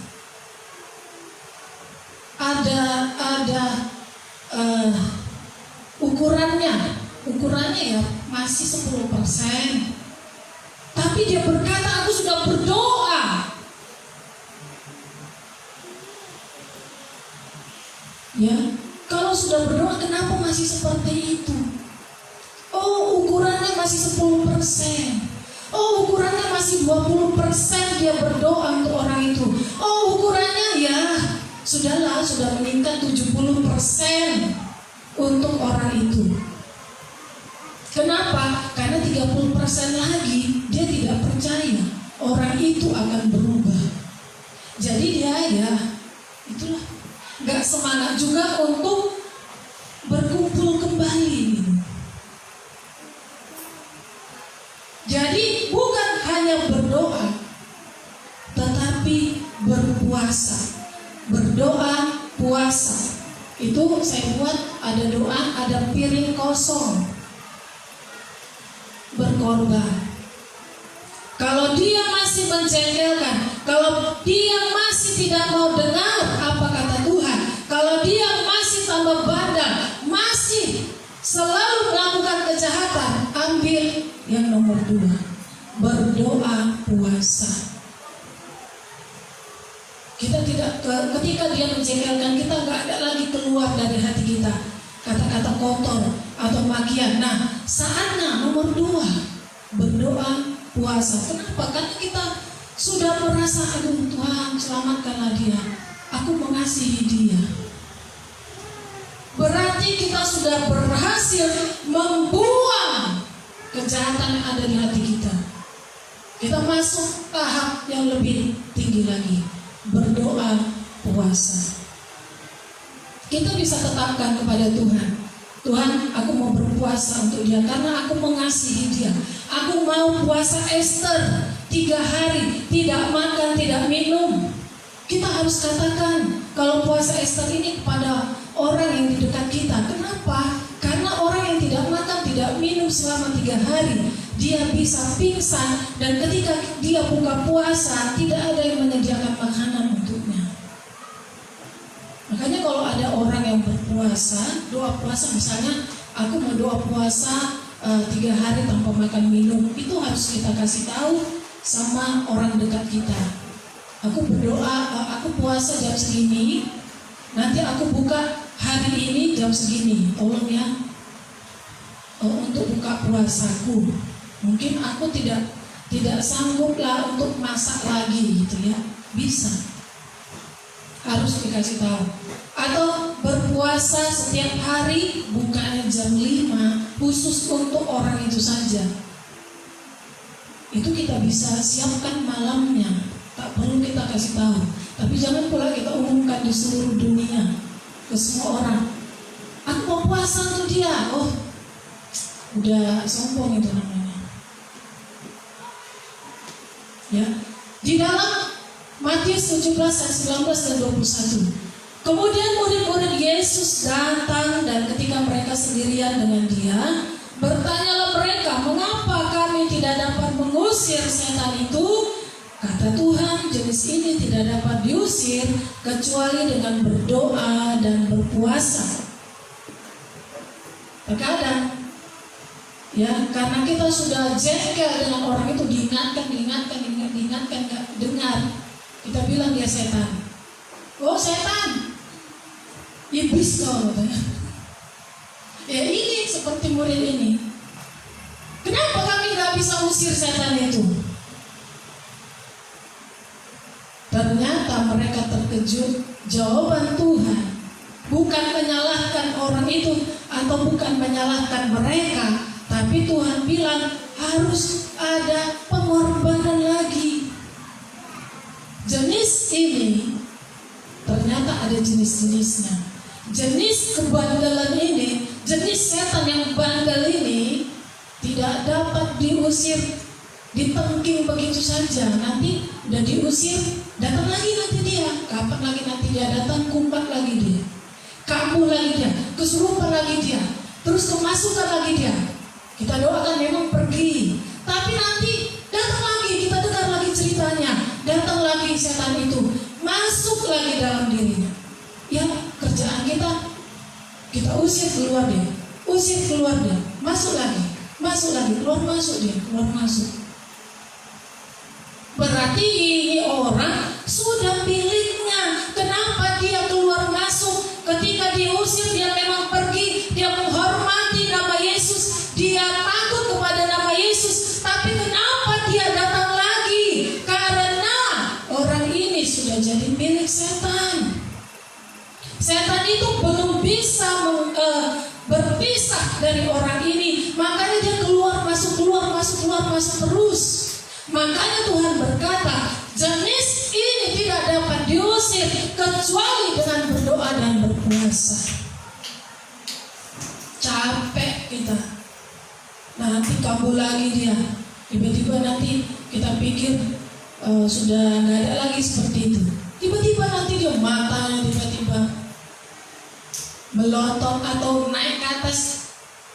Ada ukurannya ya masih 10%. Tapi Tapi dia berkata, aku sudah berdoa. Ya, kalau sudah berdoa kenapa masih seperti itu? Oh, ukurannya masih 10%. Oh, ukurannya masih 20% dia berdoa untuk orang itu. Oh, ukurannya ya sudahlah, sudah meningkat 70% untuk orang itu. Kenapa? Karena 30% lagi dia tidak percaya orang itu akan berubah. Jadi dia ya itulah, gak semangat juga untuk berkumpul kembali. Jadi bukan hanya berdoa, tetapi berpuasa. Berdoa, puasa. Itu saya buat ada doa, ada piring kosong. Berkorban. Kalau dia masih menjengkelkan, kalau dia masih tidak mau dengar apa kata Tuhan, kalau dia masih tambah bandel, masih selalu melakukan kejahatan, ambil yang nomor 2, berdoa, puasa. Kita tidak, ketika dia menjengkelkan kita, nggak ada lagi keluar dari hati kita kata-kata kotor atau makian. Nah, saatnya nomor 2, berdoa, puasa. Kenapa? Karena kita sudah merasa, aduh Tuhan selamatkanlah dia, aku mengasihi dia. Berarti kita sudah berhasil membuang kejahatan yang ada di hati kita. Kita masuk tahap yang lebih tinggi lagi, berdoa, puasa. Kita bisa tetapkan kepada Tuhan, Tuhan, aku mau berpuasa untuk dia karena aku mengasihi dia. Aku mau puasa Ester 3 hari, tidak makan, tidak minum. Kita harus katakan kalau puasa Ester ini kepada orang yang di dekat kita. Kenapa? Karena orang yang tidak makan, tidak minum selama 3 hari, dia bisa pingsan, dan ketika dia buka puasa tidak ada yang menyediakan makanan untuknya. Makanya kalau ada orang yang berpuasa, doa puasa misalnya, aku mau doa puasa 3 hari tanpa makan minum, itu harus kita kasih tahu sama orang dekat kita. Aku berdoa, aku puasa jam segini, nanti aku buka hari ini jam segini, tolong ya, untuk buka puasaku. Mungkin aku tidak sanggup lah untuk masak lagi gitu ya, bisa. Harus dikasih tahu. Atau berpuasa setiap hari bukanya jam 5 khusus untuk orang itu saja. Itu kita bisa siapkan malamnya, tak perlu kita kasih tahu. Tapi jangan pula kita umumkan di seluruh dunia ke semua orang. Aku mau puasa untuk dia. Oh, udah sombong itu namanya. Ya, di dalam Matius 17 ayat 19 dan 21. Kemudian murid-murid Yesus datang, dan ketika mereka sendirian dengan dia, bertanyalah mereka, mengapa kami tidak dapat mengusir setan itu? Kata Tuhan, jenis ini tidak dapat diusir kecuali dengan berdoa dan berpuasa. Terkadang ya, karena kita sudah jengkel dengan orang itu, diingatkan, gak dengar, kita bilang dia setan. Oh setan, iblis kau katanya. Ya ini seperti murid ini. Kenapa kami gak bisa usir setan itu? Ternyata mereka terkejut. Jawaban Tuhan bukan menyalahkan orang itu atau bukan menyalahkan mereka, tapi Tuhan bilang harus ada pengorbanan lagi. Jenis ini ternyata ada jenis-jenisnya. Jenis kebandelan ini, jenis setan yang bandel ini tidak dapat diusir, ditengking begitu saja. Nanti udah diusir, datang lagi nanti dia. Kapan lagi nanti dia datang, kumpat lagi dia, kambuh lagi dia, kesurupan lagi dia, terus kemasukan lagi dia. Kita doakan memang pergi, tapi nanti datang lagi, kita dengar lagi ceritanya, datang lagi setan itu, masuk lagi dalam dirinya. Ya, kerjaan kita usir keluar dia, usir keluar dia, masuk lagi, keluar masuk dia, keluar masuk. berarti ini orang sudah miliknya. Kenapa dia keluar masuk? Ketika diusir dia memang pergi, dia menghormati nama Yesus, dia takut kepada nama Yesus. Tapi kenapa dia datang lagi? Karena orang ini sudah jadi milik setan. Setan itu belum bisa berpisah dari orang ini, makanya dia keluar masuk terus. Makanya Tuhan berkata, jenis ini tidak dapat diusir kecuali dengan berdoa dan berpuasa. Capek kita. Nanti kabur lagi dia. Tiba-tiba nanti kita pikir sudah nggak ada lagi seperti itu. Tiba-tiba nanti dia matanya tiba-tiba melotot atau naik ke atas,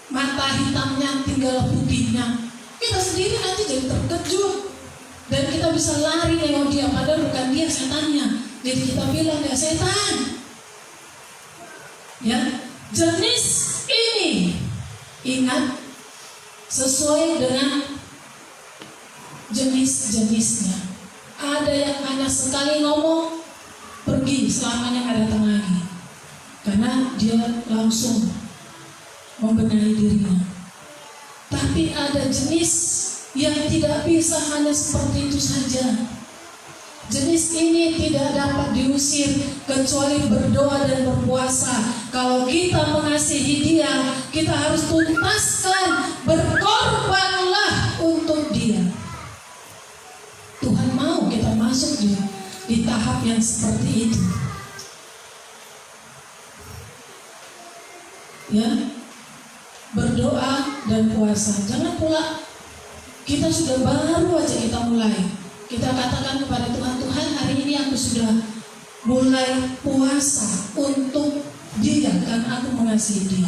mata hitamnya tinggal putihnya. Kita sendiri nanti jadi terkejut dan kita bisa lari nengok dia, padahal bukan dia setannya. Jadi kita bilang ya setan. Ya, jenis ini ingat sesuai dengan jenis-jenisnya. Ada yang hanya sekali ngomong pergi, selamanya nggak datang lagi, karena dia langsung membenahi dirinya. Tapi ada jenis yang tidak bisa hanya seperti itu saja. Jenis ini tidak dapat diusir kecuali berdoa dan berpuasa. Kalau kita mengasihi dia, kita harus tuntaskan, berkorbanlah untuk dia. Tuhan mau kita masuk di tahap yang seperti itu. Ya, berdoa dan puasa. Jangan pula kita sudah baru aja kita mulai, kita katakan kepada Tuhan, Tuhan hari ini aku sudah mulai puasa untuk dia karena aku mengasihi dia.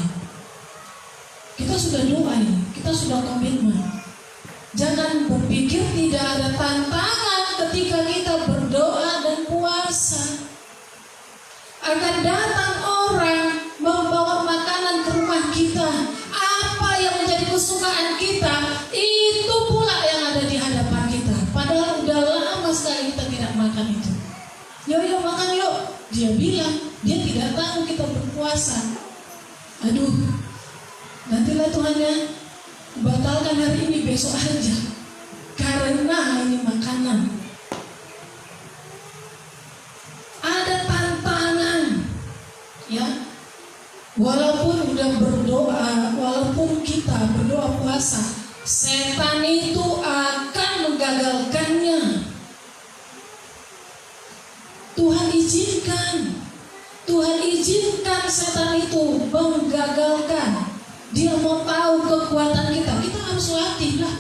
Kita sudah doa ini, kita sudah komitmen. Jangan berpikir tidak ada tantangan ketika kita berdoa dan puasa. Akan datang orang membawa makanan ke rumah kita. Apa yang menjadi kesukaan kita, itu pula yang ada di hadapan kita. Padahal udah lama sekali kita tidak makan itu. Yuk makan yuk. Dia bilang, dia tidak tahu kita berpuasa. Aduh, nantilah Tuhan ya, batalkan hari ini, besok aja. Karena ini makanan. Ada tantangan. Ya, walaupun udah berdoa, walaupun kita berdoa puasa, setan itu akan menggagalkannya. Tuhan izinkan setan itu menggagalkan. Dia mau tahu kekuatan kita, kita harus latih lah.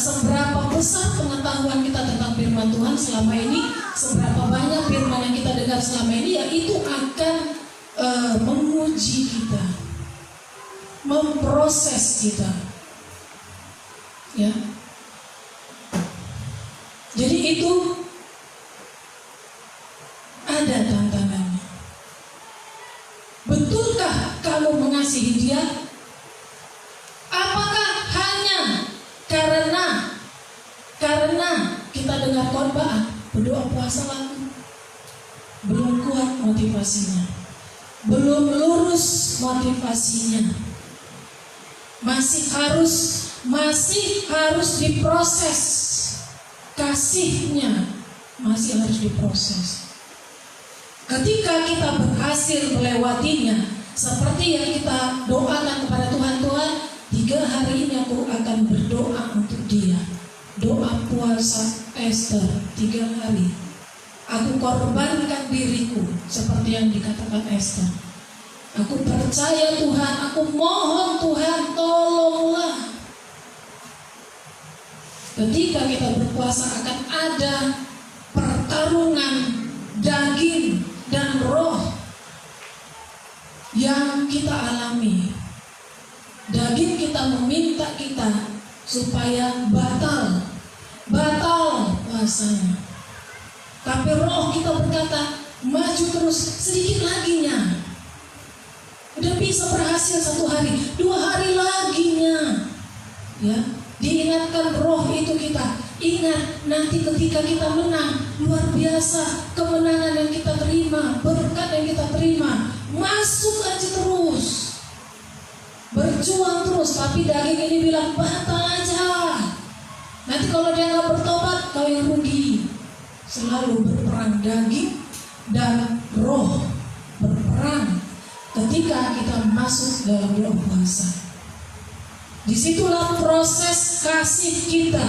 Seberapa besar pengetahuan kita tentang firman Tuhan selama ini, seberapa banyak firman yang kita dengar selama ini, ya itu akan menguji kita, memproses kita. Ya. Jadi itu ada tantangannya. Betulkah kamu mengasihi dia? Apakah hanya karena kita dengar khotbah, berdoa puasa lalu belum kuat motivasinya, belum lurus motivasinya, masih harus diproses, kasihnya masih harus diproses. Ketika kita berhasil melewatinya, seperti yang kita doakan kepada Tuhan, Tuhan 3 hari ini aku akan berdoa untuk dia. Doa puasa Esther 3 hari. Aku korbankan diriku seperti yang dikatakan Esther. Aku percaya Tuhan, aku mohon Tuhan tolonglah. Ketika kita berpuasa akan ada pertarungan daging dan roh yang kita alami. Daging kita meminta kita supaya batal puasanya. Tapi roh kita berkata, maju terus, sedikit laginya. Udah bisa berhasil 1 hari, 2 hari laginya. Ya, diingat mengingatkan roh itu kita. Ingat, nanti ketika kita menang, luar biasa kemenangan yang kita terima, berkat yang kita terima. Masuk aja terus, berjuang terus. Tapi daging ini bilang batal aja. Nanti kalau dia nggak bertobat, kau yang rugi. Selalu berperang daging dan roh berperang ketika kita masuk dalam bulan puasa. Disitulah proses kasih kita.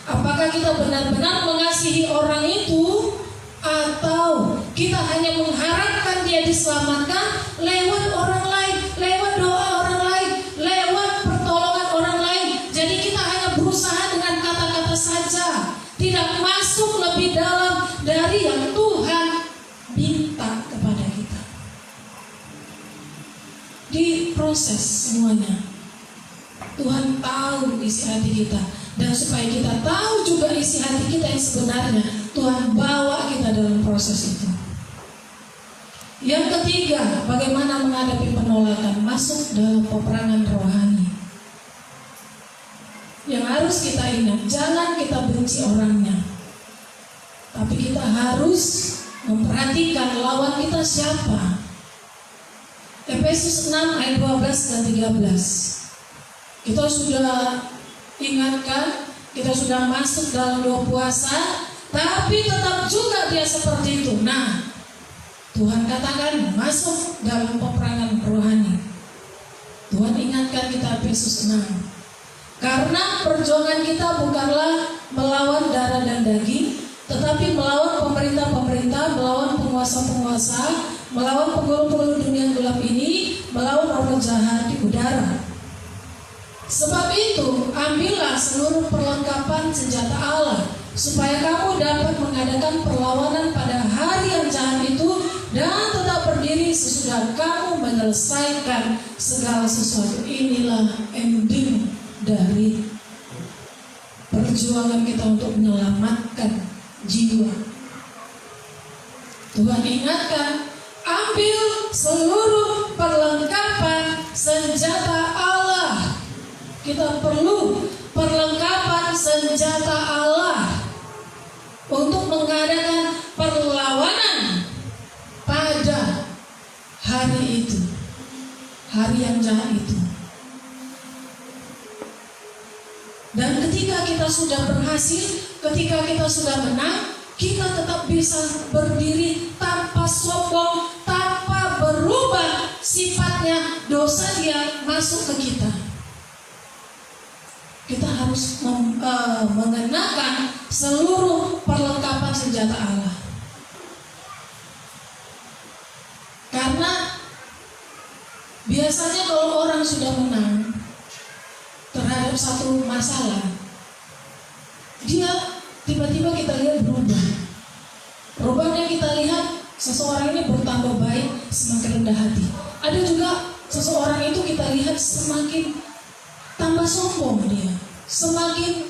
Apakah kita benar-benar mengasihi orang itu, atau kita hanya mengharapkan dia diselamatkan lewat orang lain, lewat doa orang lain, lewat pertolongan orang lain. Jadi kita hanya berusaha dengan kata-kata saja, tidak masuk lebih dalam dari yang Tuhan minta kepada kita. Diproses semuanya. Tuhan tahu isi hati kita, dan supaya kita tahu juga isi hati kita yang sebenarnya, Tuhan bawa kita dalam proses itu. Yang ketiga, bagaimana menghadapi penolakan? Masuk dalam peperangan rohani. Yang harus kita ingat, jangan kita benci orangnya, tapi kita harus memperhatikan lawan kita siapa. Efesus 6 ayat 12 dan 13. Kita sudah ingatkan, kita sudah masuk dalam doa puasa, tapi tetap juga dia seperti itu. Nah, Tuhan katakan masuk dalam peperangan rohani. Tuhan ingatkan kita Efesus 6. Karena perjuangan kita bukanlah melawan darah dan daging, tetapi melawan pemerintah-pemerintah, melawan penguasa-penguasa, melawan penghulu-penghulu dunia gelap ini, melawan roh jahat di udara. Sebab itu, ambillah seluruh perlengkapan senjata Allah, supaya kamu dapat mengadakan perlawanan pada hari yang jahat itu, dan tetap berdiri sesudah kamu menyelesaikan segala sesuatu. Inilah ending dari perjuangan kita untuk menyelamatkan jiwa. Tuhan ingatkan, ambil seluruh perlengkapan senjata Allah. Kita perlu perlengkapan senjata Allah untuk mengadakan perlawanan pada hari itu, hari yang jahat itu. Dan ketika kita sudah berhasil, ketika kita sudah menang, kita tetap bisa berdiri tanpa sombong, tanpa berubah sifatnya dosa dia masuk ke kita. Kita harus mengenakan seluruh perlengkapan senjata Allah. Karena biasanya kalau orang sudah menang terhadap satu masalah, dia tiba-tiba kita lihat berubah. Perubahan yang kita lihat, seseorang ini bertambah baik, semakin rendah hati. Ada juga seseorang itu kita lihat semakin tambah sombong dia, semakin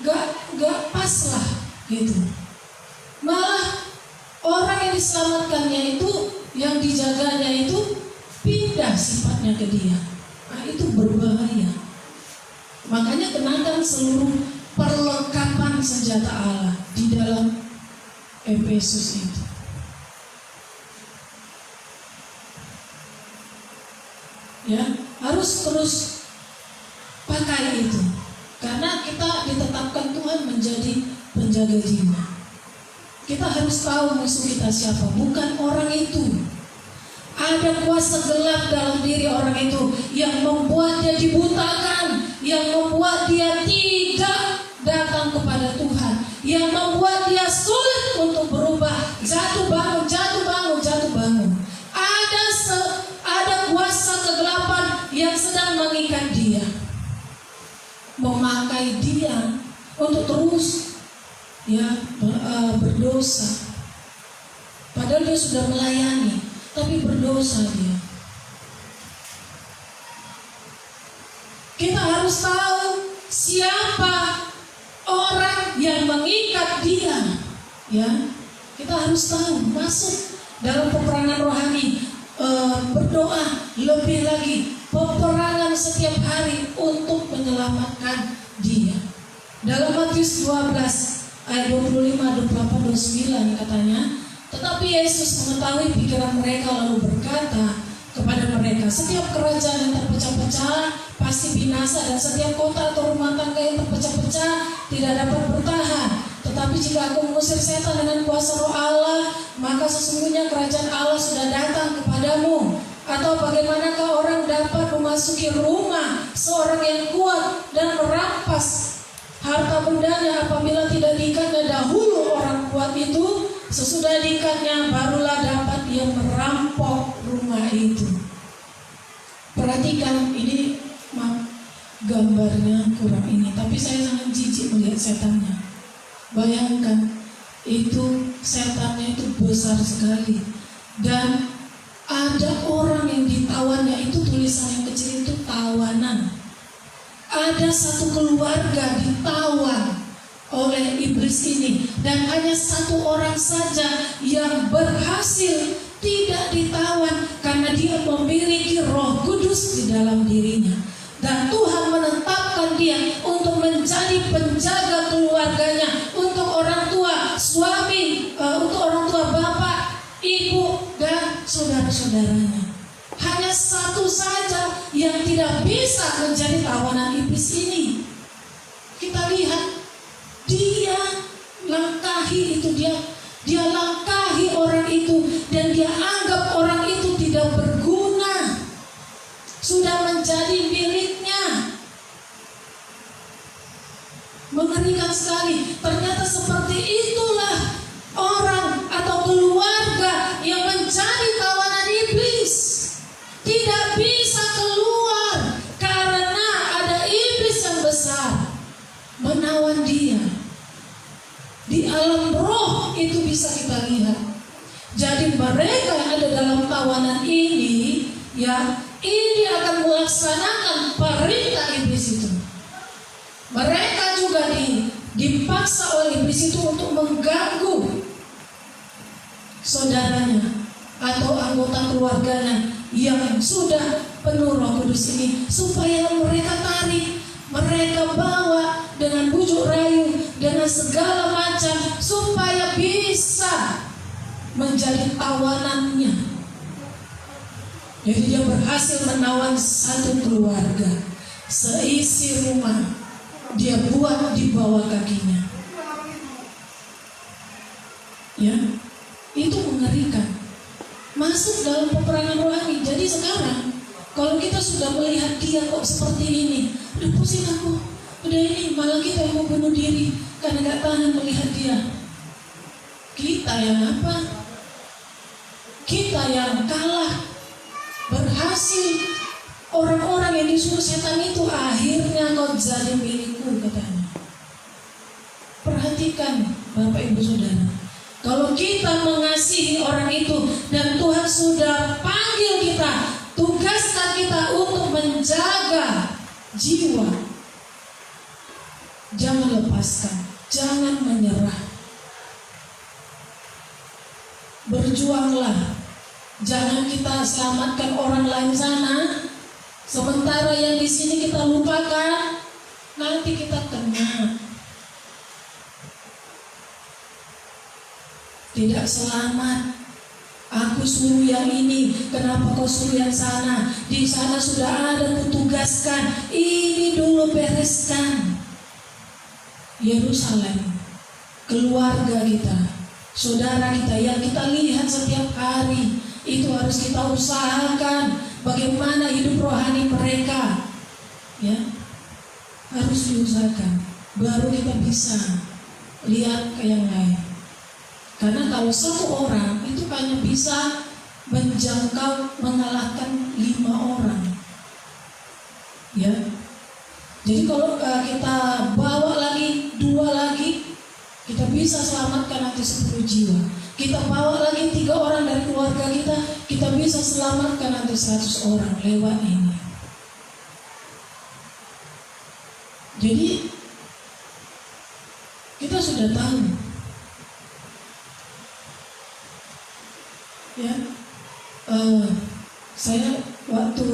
gak pas lah gitu. Malah orang yang diselamatkannya itu, yang dijaganya itu pindah sifatnya ke dia. Nah, itu berbahaya. Makanya kenakan seluruh perlengkapan senjata Allah di dalam Efesus itu. Ya, harus terus pakai itu, karena kita ditetapkan Tuhan menjadi penjaga jiwa. Kita harus tahu musuh kita siapa, bukan orang itu. Ada kuasa gelap dalam diri orang itu yang membuat dia dibutakan, yang membuat dia tidak datang kepada Tuhan, yang membuat dia sulit untuk berubah, jatuh bangun, jatuh bangun, jatuh bangun. Ada kuasa kegelapan yang sedang mengikat dia, memakai dia untuk terus berdosa. Padahal dia sudah melayani, tapi berdosa dia. Kita harus tahu siapa orang yang mengikat dia. Ya, kita harus tahu, masuk dalam peperangan rohani, berdoa lebih lagi, peperangan setiap hari untuk menyelamatkan dia. Dalam Matius 12 ayat 25, 28, 29 katanya, tetapi Yesus mengetahui pikiran mereka lalu berkata kepada mereka, setiap kerajaan yang terpecah-pecah pasti binasa, dan setiap kota atau rumah tangga yang terpecah-pecah tidak dapat bertahan. Tetapi jika aku mengusir setan dengan kuasa Roh Allah, maka sesungguhnya kerajaan Allah sudah datang kepadamu. Atau bagaimanakah orang dapat memasuki rumah seorang yang kuat dan merampas harta bendanya apabila tidak diikatnya dahulu orang kuat itu? Sesudah diikatnya barulah dapat dia merampok rumah itu. Perhatikan ini, gambarnya kurang ini, tapi saya sangat jijik melihat setannya. Bayangkan, itu setannya itu besar sekali, dan ada orang yang ditawannya, itu tulisan yang kecil itu tawanan. Ada satu keluarga ditawan oleh iblis ini, dan hanya satu orang saja yang berhasil tidak ditawan karena dia memiliki Roh Kudus di dalam dirinya, dan Tuhan menetapkan dia untuk menjadi penjaga keluarganya, untuk orang tua suami, untuk orang tua bapak, ibu, dan saudara-saudaranya. Hanya satu saja yang tidak bisa menjadi tawanan iblis ini. Kita lihat, dia langkahi itu, dia langkahi orang itu, dan dia anggap orang itu tidak berguna, sudah menjadi miliknya. Mengerikan sekali. Ternyata seperti itulah orang atau keluarga yang menjadi tawanan iblis. Tidak bisa keluar karena ada iblis yang besar menawan dia. Di alam roh itu bisa kita lihat. Jadi mereka yang ada dalam tawanan ini, ya, ini akan melaksanakan perintah iblis itu. Mereka juga dipaksa oleh iblis itu untuk mengganggu saudaranya atau anggota keluarganya yang sudah penuh Roh Kudus ini, supaya mereka tarik, mereka bawa dengan bujuk rayu, dengan segala macam, supaya bisa menjadi tawanannya. Jadi dia berhasil menawan satu keluarga, seisi rumah dia buat di bawah kakinya. Ya, itu mengerikan. Masuk dalam peperangan rohani. Jadi sekarang kalau kita sudah melihat dia kok seperti ini, udah pusing aku, udah ini, malah kita yang mau bunuh diri karena gak tahan melihat dia. Kita yang apa? Kita yang kalah. Berhasil. Orang-orang yang disuruh setan itu akhirnya kau jadi milikku, katanya. Perhatikan Bapak Ibu Saudara, kalau kita mengasihi orang itu dan Tuhan sudah panggil kita, tugaskan kita untuk menjaga jiwa. Jangan lepaskan, jangan menyerah. Berjuanglah. Jangan kita selamatkan orang lain sana, sementara yang di sini kita lupakan, nanti kita kena. Tidak selamat. Aku suruh yang ini, kenapa kau suruh yang sana? Di sana sudah ada kutugaskan, ini dulu bereskan. Yerusalem, keluarga kita, saudara kita yang kita lihat setiap hari, itu harus kita usahakan bagaimana hidup rohani mereka. Ya, harus diusahakan, baru kita bisa lihat ke yang lain. Karena kalau satu orang itu hanya bisa menjangkau, mengalahkan 5 orang. Ya, jadi kalau kita bawa lagi 2 lagi, kita bisa selamatkan nanti 10 jiwa. Kita bawa lagi 3 orang dari keluarga kita bisa selamatkan nanti 100 orang lewat ini. Jadi kita sudah tahu, ya, saya waktu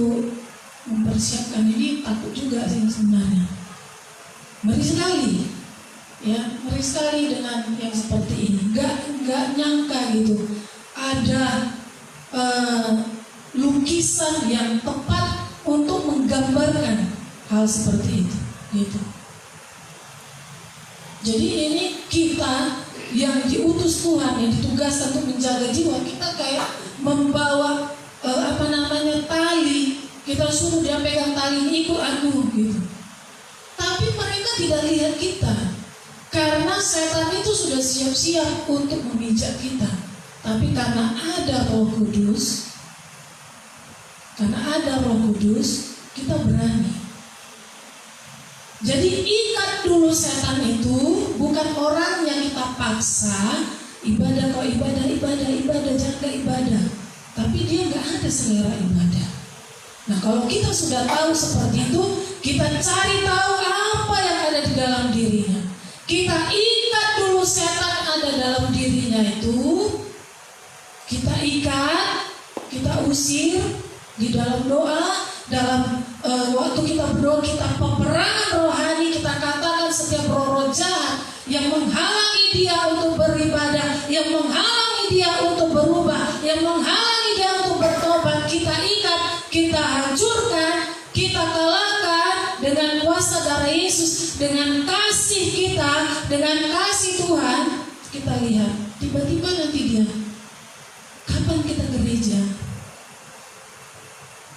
mempersiapkan ini takut juga sih sebenarnya. Ngeri sekali, ya, ngeri sekali dengan yang seperti ini. Nggak nyangka gitu ada lukisan yang tepat untuk menggambarkan hal seperti itu, gitu. Jadi ini kita yang diutus Tuhan, yang ditugaskan untuk menjaga jiwa, kita kayak membawa tali, kita suruh dia pegang tali ini, ikut aku, gitu. Tapi mereka tidak lihat kita, karena setan itu sudah siap-siap untuk memijak kita. Tapi karena ada Roh Kudus, kita berani. Jadi ikat dulu setan itu, bukan orang yang kita paksa ibadah, kok ibadah, jaga ibadah, tapi dia nggak ada selera ibadah. Nah, kalau kita sudah tahu seperti itu, kita cari tahu apa yang ada di dalam dirinya. Kita ikat dulu setan ada dalam dirinya itu, kita ikat, kita usir di dalam doa, dalam waktu kita berdoa, kita peperangan rohani, kita katakan setiap roh jahat yang menghalangi dia untuk beribadah, yang menghalangi dia untuk berubah, yang menghalangi dia untuk bertobat, kita ikat, kita hancurkan, kita kalahkan dengan kuasa darah Yesus, dengan kasih kita, dengan kasih Tuhan. Kita lihat, tiba-tiba nanti dia, kapan kita gereja?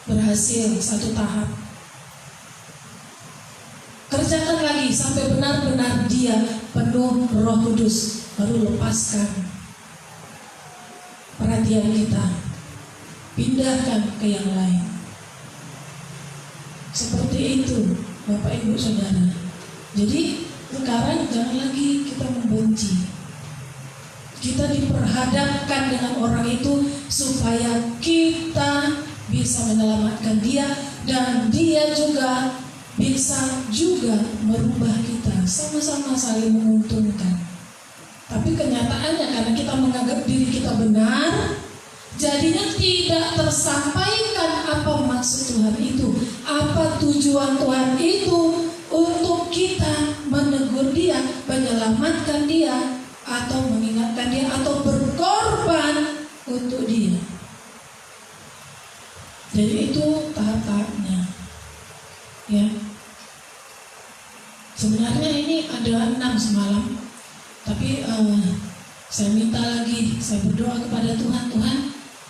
Berhasil satu tahap. Kerjakan lagi sampai benar-benar dia penuh Roh Kudus, baru lepaskan perhatian kita, pindahkan ke yang lain. Seperti itu Bapak Ibu Saudara. Jadi sekarang jangan lagi kita membenci. Kita diperhadapkan dengan orang itu supaya kita bisa menyelamatkan dia, dan dia juga bisa juga merubah kita, sama-sama saling menguntungkan. Tapi kenyataannya karena kita menganggap diri kita benar, jadinya tidak tersampaikan apa maksud Tuhan itu, apa tujuan Tuhan itu untuk kita menegur dia, menyelamatkan dia, atau mengingatkan dia, atau berkorban untuk dia. Jadi itu tahap-tahapnya, ya. Sebenarnya ini ada 6 semalam, tapi saya minta lagi, saya berdoa kepada Tuhan, Tuhan,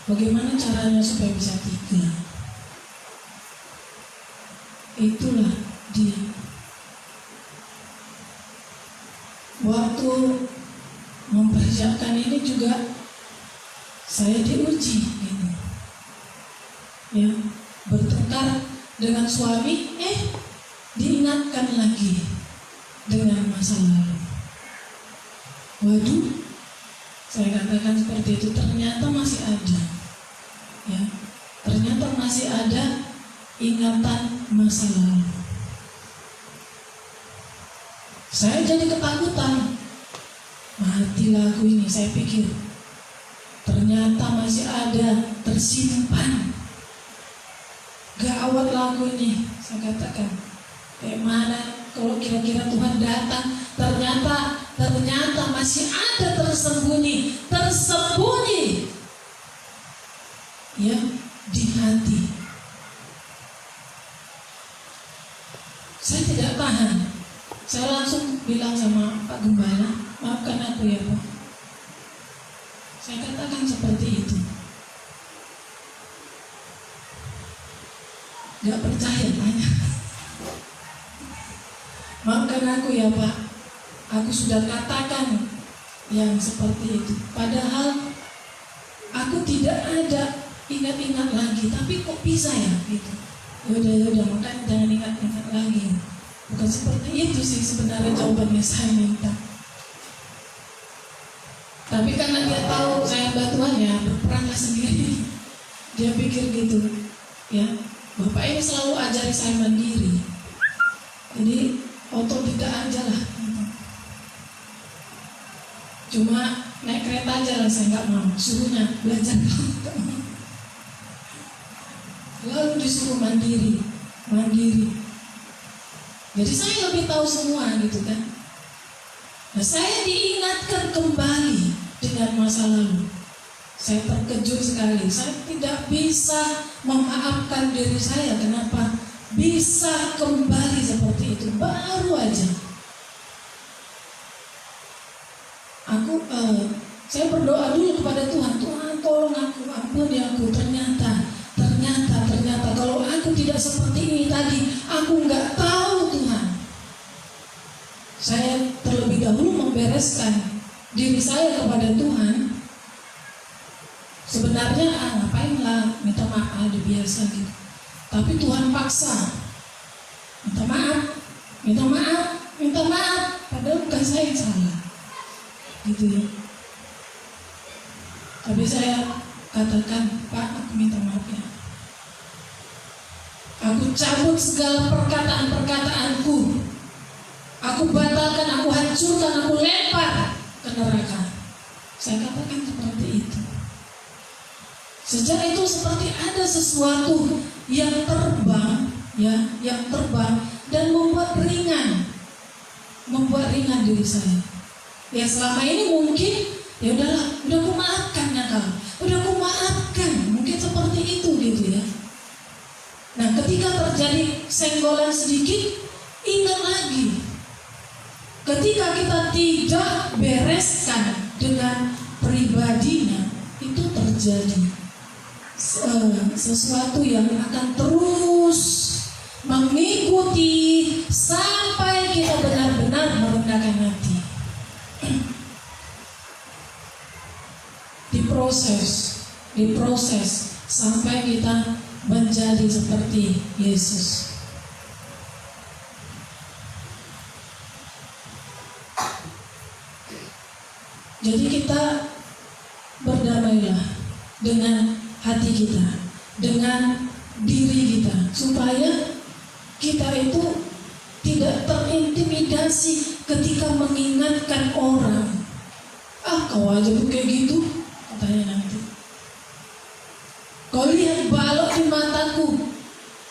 bagaimana caranya supaya bisa 3? Itulah dia. Waktu mempersiapkan ini juga saya diuji, gitu. Ya, bertengkar dengan suami, diingatkan lagi dengan masa lalu. Waduh, saya katakan seperti itu, ternyata masih ada, ya, ternyata masih ada ingatan masa lalu. Saya jadi ketakutan, mati lagu ini, saya pikir ternyata masih ada tersimpan. Gawat lagu ini, saya katakan, kayak mana kalau kira-kira Tuhan datang, ternyata masih ada tersembunyi ya di hati. Saya tidak tahan, saya langsung bilang sama Pak Gembala, maafkan aku ya Pak. Saya katakan seperti itu. Gak percaya, tanya. Maafkan aku ya Pak, aku sudah katakan yang seperti itu. Padahal aku tidak ada ingat-ingat lagi, tapi kok bisa ya gitu. Yaudah, makanya jangan ingat-ingat lagi. Bukan seperti itu sih sebenarnya jawabannya saya minta. Tapi karena dia tahu saya batuan, ya berperanglah sendiri. Dia pikir gitu, ya. Bapak ini selalu ajari saya mandiri. Jadi otodidak aja lah. Cuma naik kereta aja lah saya nggak mau. Suruhnya belajar. Lalu disuruh mandiri. Jadi saya lebih tahu semua gitu kan. Nah, saya diingatkan kembali dengan masa lalu. Saya terkejut sekali. Saya tidak bisa memaafkan diri saya. Kenapa bisa kembali seperti itu? Baru aja. Saya berdoa dulu kepada Tuhan. Tuhan tolong aku, ampuni aku. Ternyata kalau aku tidak seperti ini tadi, aku nggak tahu Tuhan. Saya terlebih dahulu membereskan diri saya kepada Tuhan. Sebenarnya ngapain lah minta maaf, biasa gitu. Tapi Tuhan paksa, minta maaf, padahal bukan saya yang salah, gitu ya. Tapi saya katakan, Pak, aku minta maaf ya. Aku cabut segala perkataan-perkataanku. Aku batalkan, aku hancurkan, aku lempar ke neraka. Saya katakan seperti itu. Sejak itu seperti ada sesuatu yang terbang, yang terbang dan membuat ringan diri saya. Ya selama ini mungkin ya udahlah, udah aku maafkan ya kau, udah aku maafkan, mungkin seperti itu gitu ya. Nah ketika terjadi senggolan sedikit, ingat lagi. Ketika kita tidak bereskan dengan pribadinya, itu terjadi sesuatu yang akan terus mengikuti sampai kita benar-benar merendahkan hati. Diproses sampai kita menjadi seperti Yesus. Jadi kita berdamailah dengan hati kita, dengan diri kita, supaya kita itu tidak terintimidasi ketika mengingatkan orang. Kau aja tuh kayak gitu, katanya nanti. Kau lihat balok di mataku,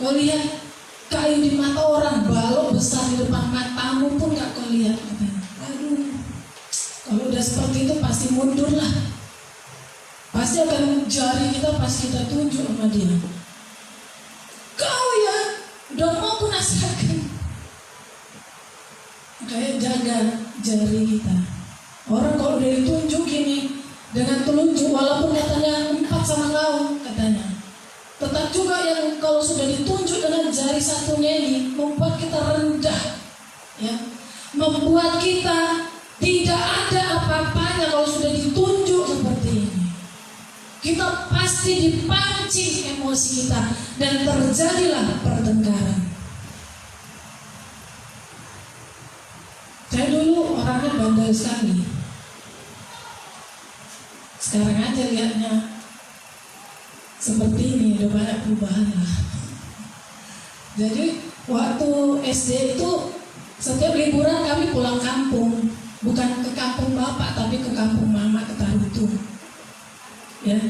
kau lihat kayu di mata orang, balok besar di depan matamu pun gak kau lihat, katanya. Aduh, kalau udah seperti itu pasti mundur lah. Pasti akan jari kita pas kita tunjuk sama dia. Kau ya, udah mau aku nasihatkan. Kayak jaga jari kita. Orang kalau udah ditunjuk gini dengan telunjuk, walaupun katanya 4 sama kau katanya, tetap juga yang kalau sudah ditunjuk dengan jari satunya ini membuat kita rendah, ya, membuat kita tidak ada apa-apanya kalau sudah ditunjuk seperti ini. Kita pasti dipancing emosi kita dan terjadilah pertengkaran. Saya dulu orangnya bandel sekali. Sekarang aja lihatnya seperti ini, udah banyak perubahan lah. Jadi waktu SD itu setiap liburan kami pulang kampung, bukan ke kampung bapak tapi ke kampung mama, ke Tarutu. Ya,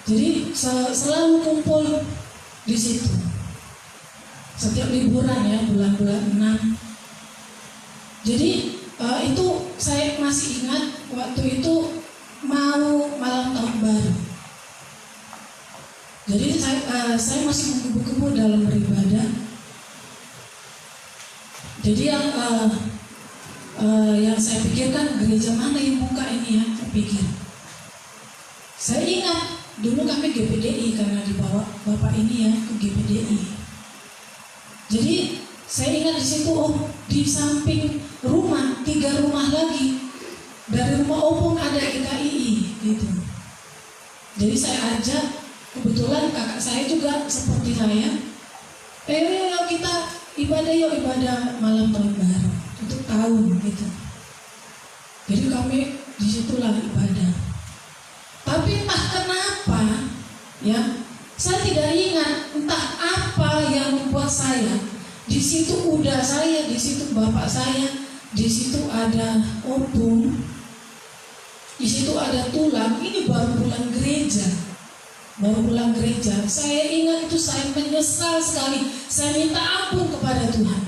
jadi selalu kumpul di situ. Setiap liburan ya, bulan-bulan 6. Jadi itu saya masih ingat waktu itu mau malam tahun baru. Jadi saya masih menggebu-gebu dalam beribadah. Jadi yang saya pikirkan, gereja mana yang buka ini ya, saya pikir. Saya ingat dulu kami GPDI karena dibawa bapak ini ya ke GPDI. Jadi saya ingat di situ, di samping rumah 3 rumah lagi dari rumah opung ada GKI gitu. Jadi saya ajak, kebetulan kakak saya juga seperti saya. Yuk kita ibadah malam tahun baru untuk tahun gitu. Jadi kami disitulah ibadah. Tapi entah kenapa ya, saya tidak ingat entah apa yang membuat saya di situ udah saya, di situ bapak saya, di situ ada opung, di situ ada tulang. Ini baru pulang gereja. Saya ingat itu, saya menyesal sekali. Saya minta ampun kepada Tuhan.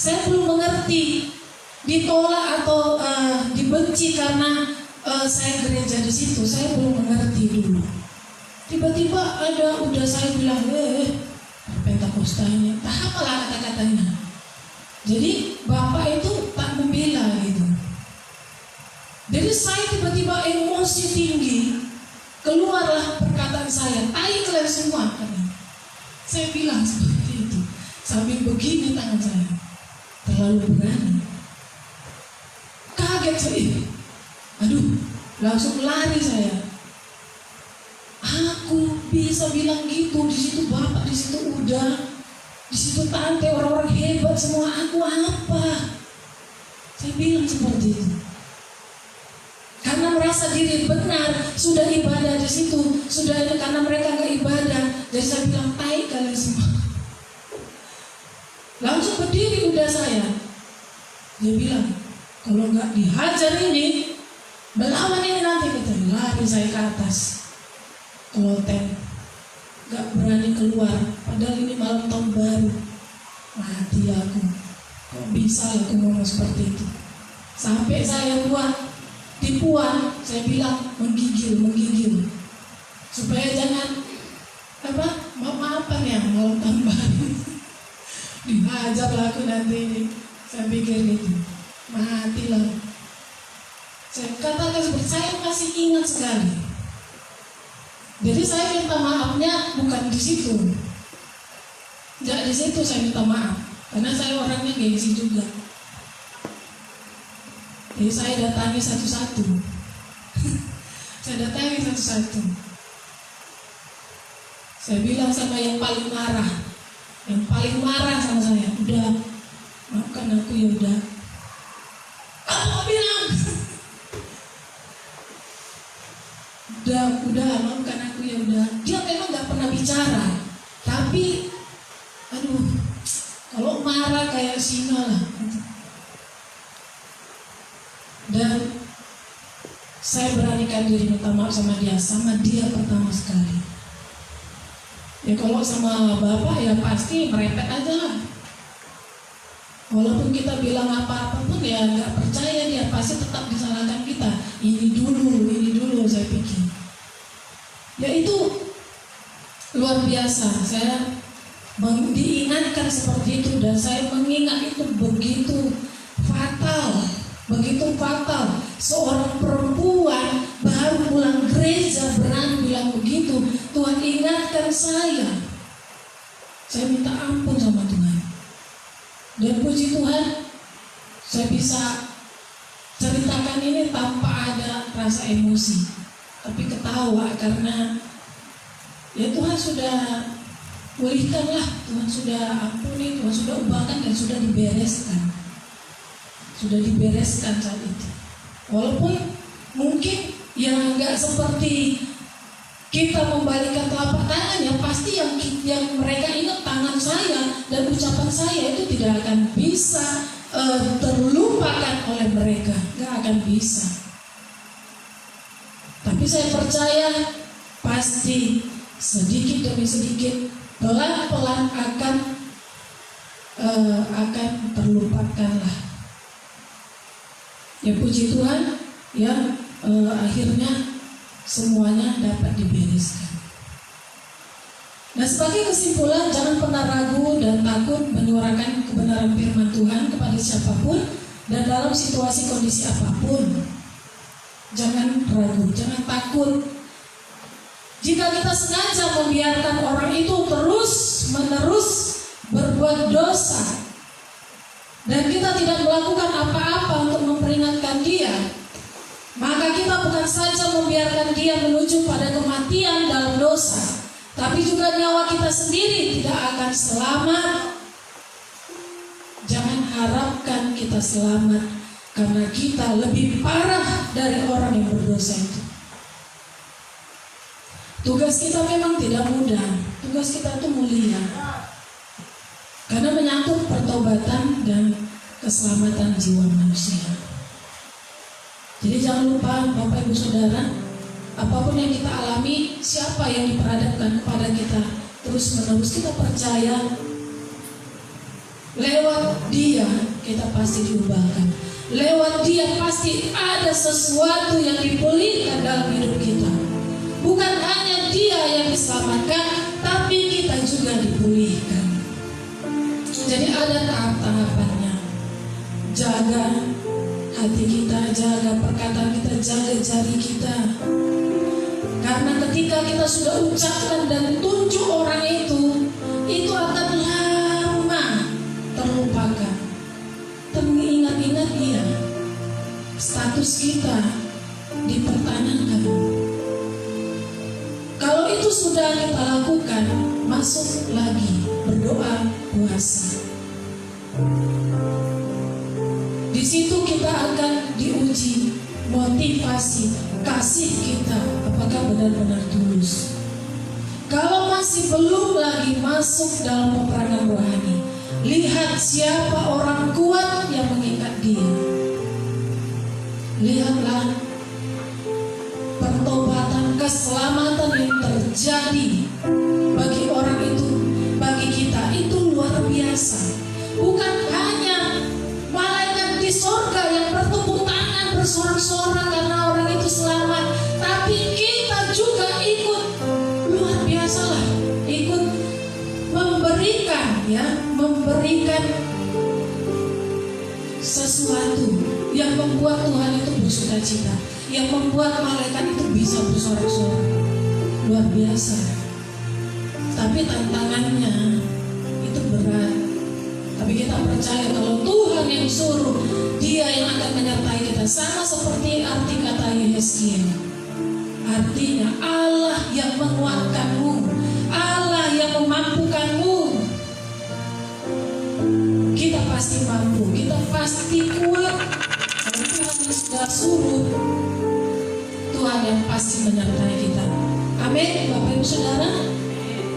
Saya belum mengerti ditolak atau dibenci karena saya gereja di situ. Saya belum mengerti dulu. Tiba-tiba udah saya bilang, Pentakosta ini, apalah kata-katanya. Jadi Bapak itu tak membela gitu. Jadi saya tiba-tiba emosi tinggi, keluarlah perkataan saya, tai kalian semua. Saya bilang seperti itu, sambil begini tangan saya, terlalu berani. Kaget saya, aduh, langsung lari saya. Aku bisa bilang gitu, di situ Bapak, di situ udah, di situ tante, orang-orang hebat semua. Aku apa? Saya bilang seperti itu. Karena merasa diri benar, sudah ibadah di situ, sudah ini karena mereka nggak ibadah, jadi saya bilang tai kalian semua. Langsung berdiri udah saya. Dia bilang, kalau nggak dihajar ini, melawan ini nanti kita lari saya ke atas. Kloten, gak berani keluar, padahal ini malam tahun baru. Mati aku, kok bisa aku ngomong seperti itu. Sampai saya buat tipuan, saya bilang menggigil, supaya jangan maaf-maafan ya malam tahun baru. Dihajar lah aku nanti ini. Saya pikir gitu, matilah. Saya katakan seperti saya masih ingat sekali. Jadi saya minta maafnya bukan di situ. Tidak di situ saya minta maaf, karena saya orangnya gengsi juga. Jadi saya datangi satu-satu. Saya datangi satu-satu. Saya bilang sama yang paling marah sama saya, udah maafkan aku ya udah. Kamu bilang, udah maafkan aku ya udah. Dia memang nggak pernah bicara, tapi aduh, kalau marah kayak singa lah. Dan saya beranikan diri minta maaf sama dia pertama sekali. Ya kalau sama Bapak ya pasti merepet aja lah. Walaupun kita bilang apa-apa pun ya nggak percaya, dia pasti tetap disalahkan kita. Ini dulu saya pikir. Ya itu luar biasa. Saya diingatkan seperti itu dan saya mengingat itu begitu fatal. Seorang perempuan baru pulang gereja berani bilang begitu. Tuhan ingatkan saya. Saya minta ampun sama Tuhan. Dan puji Tuhan, saya bisa ceritakan ini tanpa ada rasa emosi, tapi ketawa karena ya Tuhan sudah pulihkanlah, Tuhan sudah ampuni, Tuhan sudah ubahkan dan sudah dibereskan saat itu. Walaupun mungkin yang nggak seperti kita membalikkan telapak tangan, ya pasti yang mereka ingat tangan saya dan ucapan saya itu tidak akan bisa terlupakan oleh mereka, nggak akan bisa. Tapi saya percaya pasti sedikit demi sedikit, pelan-pelan akan terlupakan lah. Ya puji Tuhan, ya akhirnya semuanya dapat dibereskan. Nah, sebagai kesimpulan, jangan pernah ragu dan takut menyuarakan kebenaran firman Tuhan kepada siapapun dan dalam situasi kondisi apapun. Jangan ragu, jangan takut. Jika kita sengaja membiarkan orang itu terus-menerus berbuat dosa dan kita tidak melakukan apa-apa untuk memperingatkan dia, maka kita bukan saja membiarkan dia menuju pada kematian dalam dosa, tapi juga nyawa kita sendiri tidak akan selamat. Jangan harapkan kita selamat, karena kita lebih parah dari orang yang berdosa itu. Tugas kita memang tidak mudah, tugas kita itu mulia, karena menyangkut pertobatan dan keselamatan jiwa manusia. Jadi jangan lupa Bapak Ibu Saudara, apapun yang kita alami, siapa yang diperhadapkan kepada kita terus menerus, kita percaya lewat dia kita pasti diubahkan. Lewat Dia pasti ada sesuatu yang dipulihkan dalam hidup kita. Bukan hanya Dia yang diselamatkan, tapi kita juga dipulihkan. Jadi ada tahap-tahapannya. Jaga hati kita, jaga perkataan kita, jaga jari kita. Karena ketika kita sudah ucapkan dan tunjuk orang itu akan lama terlupakan. Teringat-ingat dia, status kita dipertanyakan. Kalau itu sudah kita lakukan, masuk lagi berdoa, puasa. Di situ kita akan diuji motivasi kasih kita, apakah benar-benar tulus. Kalau masih belum lagi masuk dalam peperangan rohani, lihat siapa orang kuat yang mengikat dia. Lihatlah pertobatan, keselamatan yang terjadi bagi orang itu, bagi kita itu luar biasa. Bukan hanya malaikat di surga yang bertepuk tangan bersorak-sorak karena orang itu selamat, tapi kita juga ikut luar biasa lah, ikut memberikan sesuatu yang membuat Tuhan itu bersukacita, yang membuat malaikat itu bisa bersorak-sorak. Luar biasa. Tapi tantangannya itu berat. Tapi kita percaya kalau Tuhan yang suruh, Dia yang akan menyertai kita. Sama seperti arti kata Yehezkiel. Artinya Allah yang menguatkanmu, Allah yang memampukanmu. Kita pasti mampu, kita pasti kuat. Kalau Tuhan sudah suruh, Tuhan yang pasti menyertai kita. Amin, Bapak Ibu Saudara.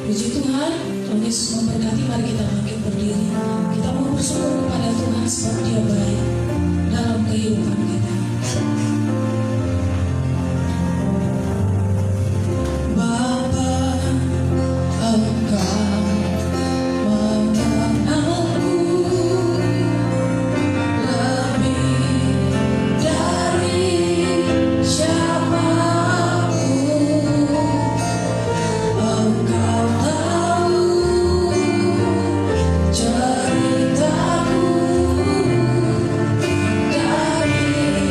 Puji Tuhan, Tuhan Yesus memberkati. Mari kita bangkit berdiri. Kita mau bersyukur kepada Tuhan sebab Dia baik dalam kehidupan kita. Ceritaku dari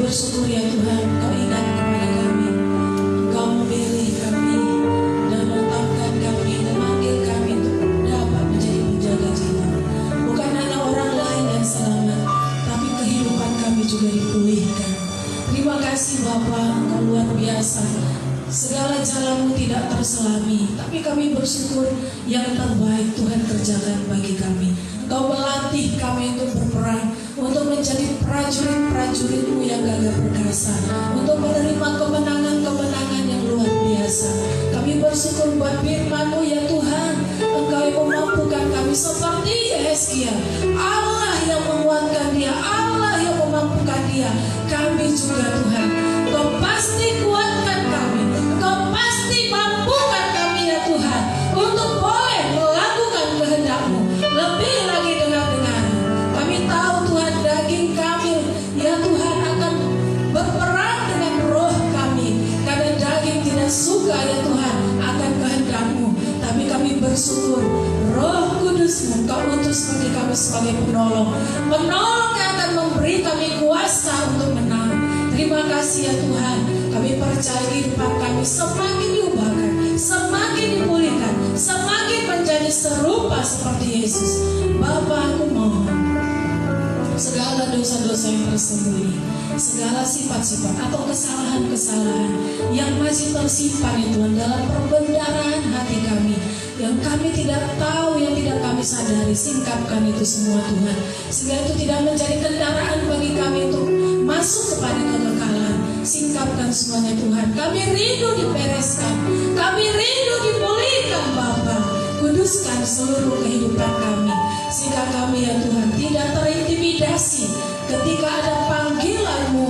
bersyukur ya Tuhan, Engkau ingat kepada kami. Engkau memilih kami dan menetapkan kami, memanggil kami untuk dapat menjadi penjaga jiwa. Bukan hanya orang lain yang selamat, tapi kehidupan kami juga dipulihkan. Terima kasih Bapa, Engkau luar biasa. Segala jalanmu tidak terselami, tapi kami bersyukur yang terbaik Tuhan kerjakan bagi kami. Engkau melatih kami untuk berperang, untuk menjadi prajurit-prajuritmu yang gagah perkasa, untuk menerima kemenangan-kemenangan yang luar biasa. Kami bersyukur buat firman-Mu ya Tuhan. Engkau yang memampukan kami seperti Yesaya, Allah yang menguatkan dia, Allah yang memampukan dia. Kami juga Tuhan, Engkau pasti kuatkan kami, Engkau pasti mampukan kami ya Tuhan, untuk boleh melakukan kehendak-Mu lebih lagi dengar-dengar. Kami tahu Tuhan, daging kami ya Tuhan akan berperang dengan roh kami, karena daging tidak suka ya Tuhan akan kehendak-Mu. Tapi kami bersyukur Roh Kudus-Mu Engkau utus bagi kami sebagai penolong yang akan memberi kami kuasa untuk menang. Terima kasih ya Tuhan, kami percaya kehidupan kami semakin diubahkan, semakin dipulihkan, semakin menjadi serupa seperti Yesus. Bapa, aku mohon segala dosa-dosa yang tersembunyi, segala sifat-sifat atau kesalahan-kesalahan yang masih tersimpan ya Tuhan dalam perbendaharaan hati kami, yang kami tidak tahu, yang tidak kami sadari, singkapkan itu semua Tuhan, sehingga itu tidak menjadi kendaraan bagi kami untuk masuk kepada kekekalan. Singkapkan semuanya Tuhan. Kami rindu dibereskan, kami rindu dipulihkan Bapa. Kuduskan seluruh kehidupan kami, sehingga kami ya Tuhan tidak terintimidasi ketika ada panggilan-Mu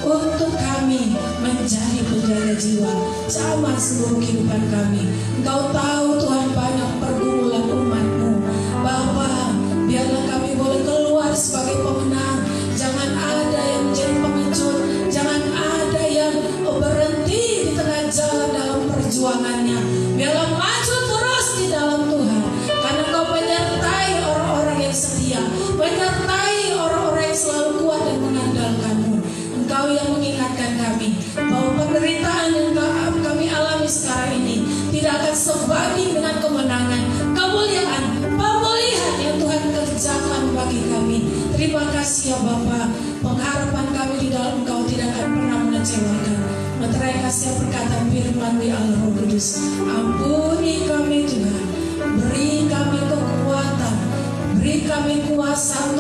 untuk kami menjadi penjaga jiwa. Sama seluruh kehidupan kami. Engkau tahu Tuhan banyak pergumulan umat-Mu Bapa, biarlah kami boleh keluar sebagai pemenang. Jangan ada yang menjadi pengecut, jangan ada yang berhenti di tengah jalan dalam perjuangannya. Biarlah maju terus di dalam Tuhan, karena Engkau menyertai orang-orang yang setia, menyertai orang-orang yang selalu kuat dan mengandalkan-Mu. Engkau yang mengingatkan kami bahwa penderitaan yang kami alami sekarang ini tidak akan sebanding dengan kemenangan, kemuliaan, pemulihan yang Tuhan kerjakan bagi kami. Terima kasih ya Bapa, pengharapan kami di dalam Engkau tidak akan pernah mengecewakan. Meterai kasih perkataan firman-Mu ya Allah Roh Kudus. Ampuni kami Tuhan, beri kami kekuatan, beri kami kuasa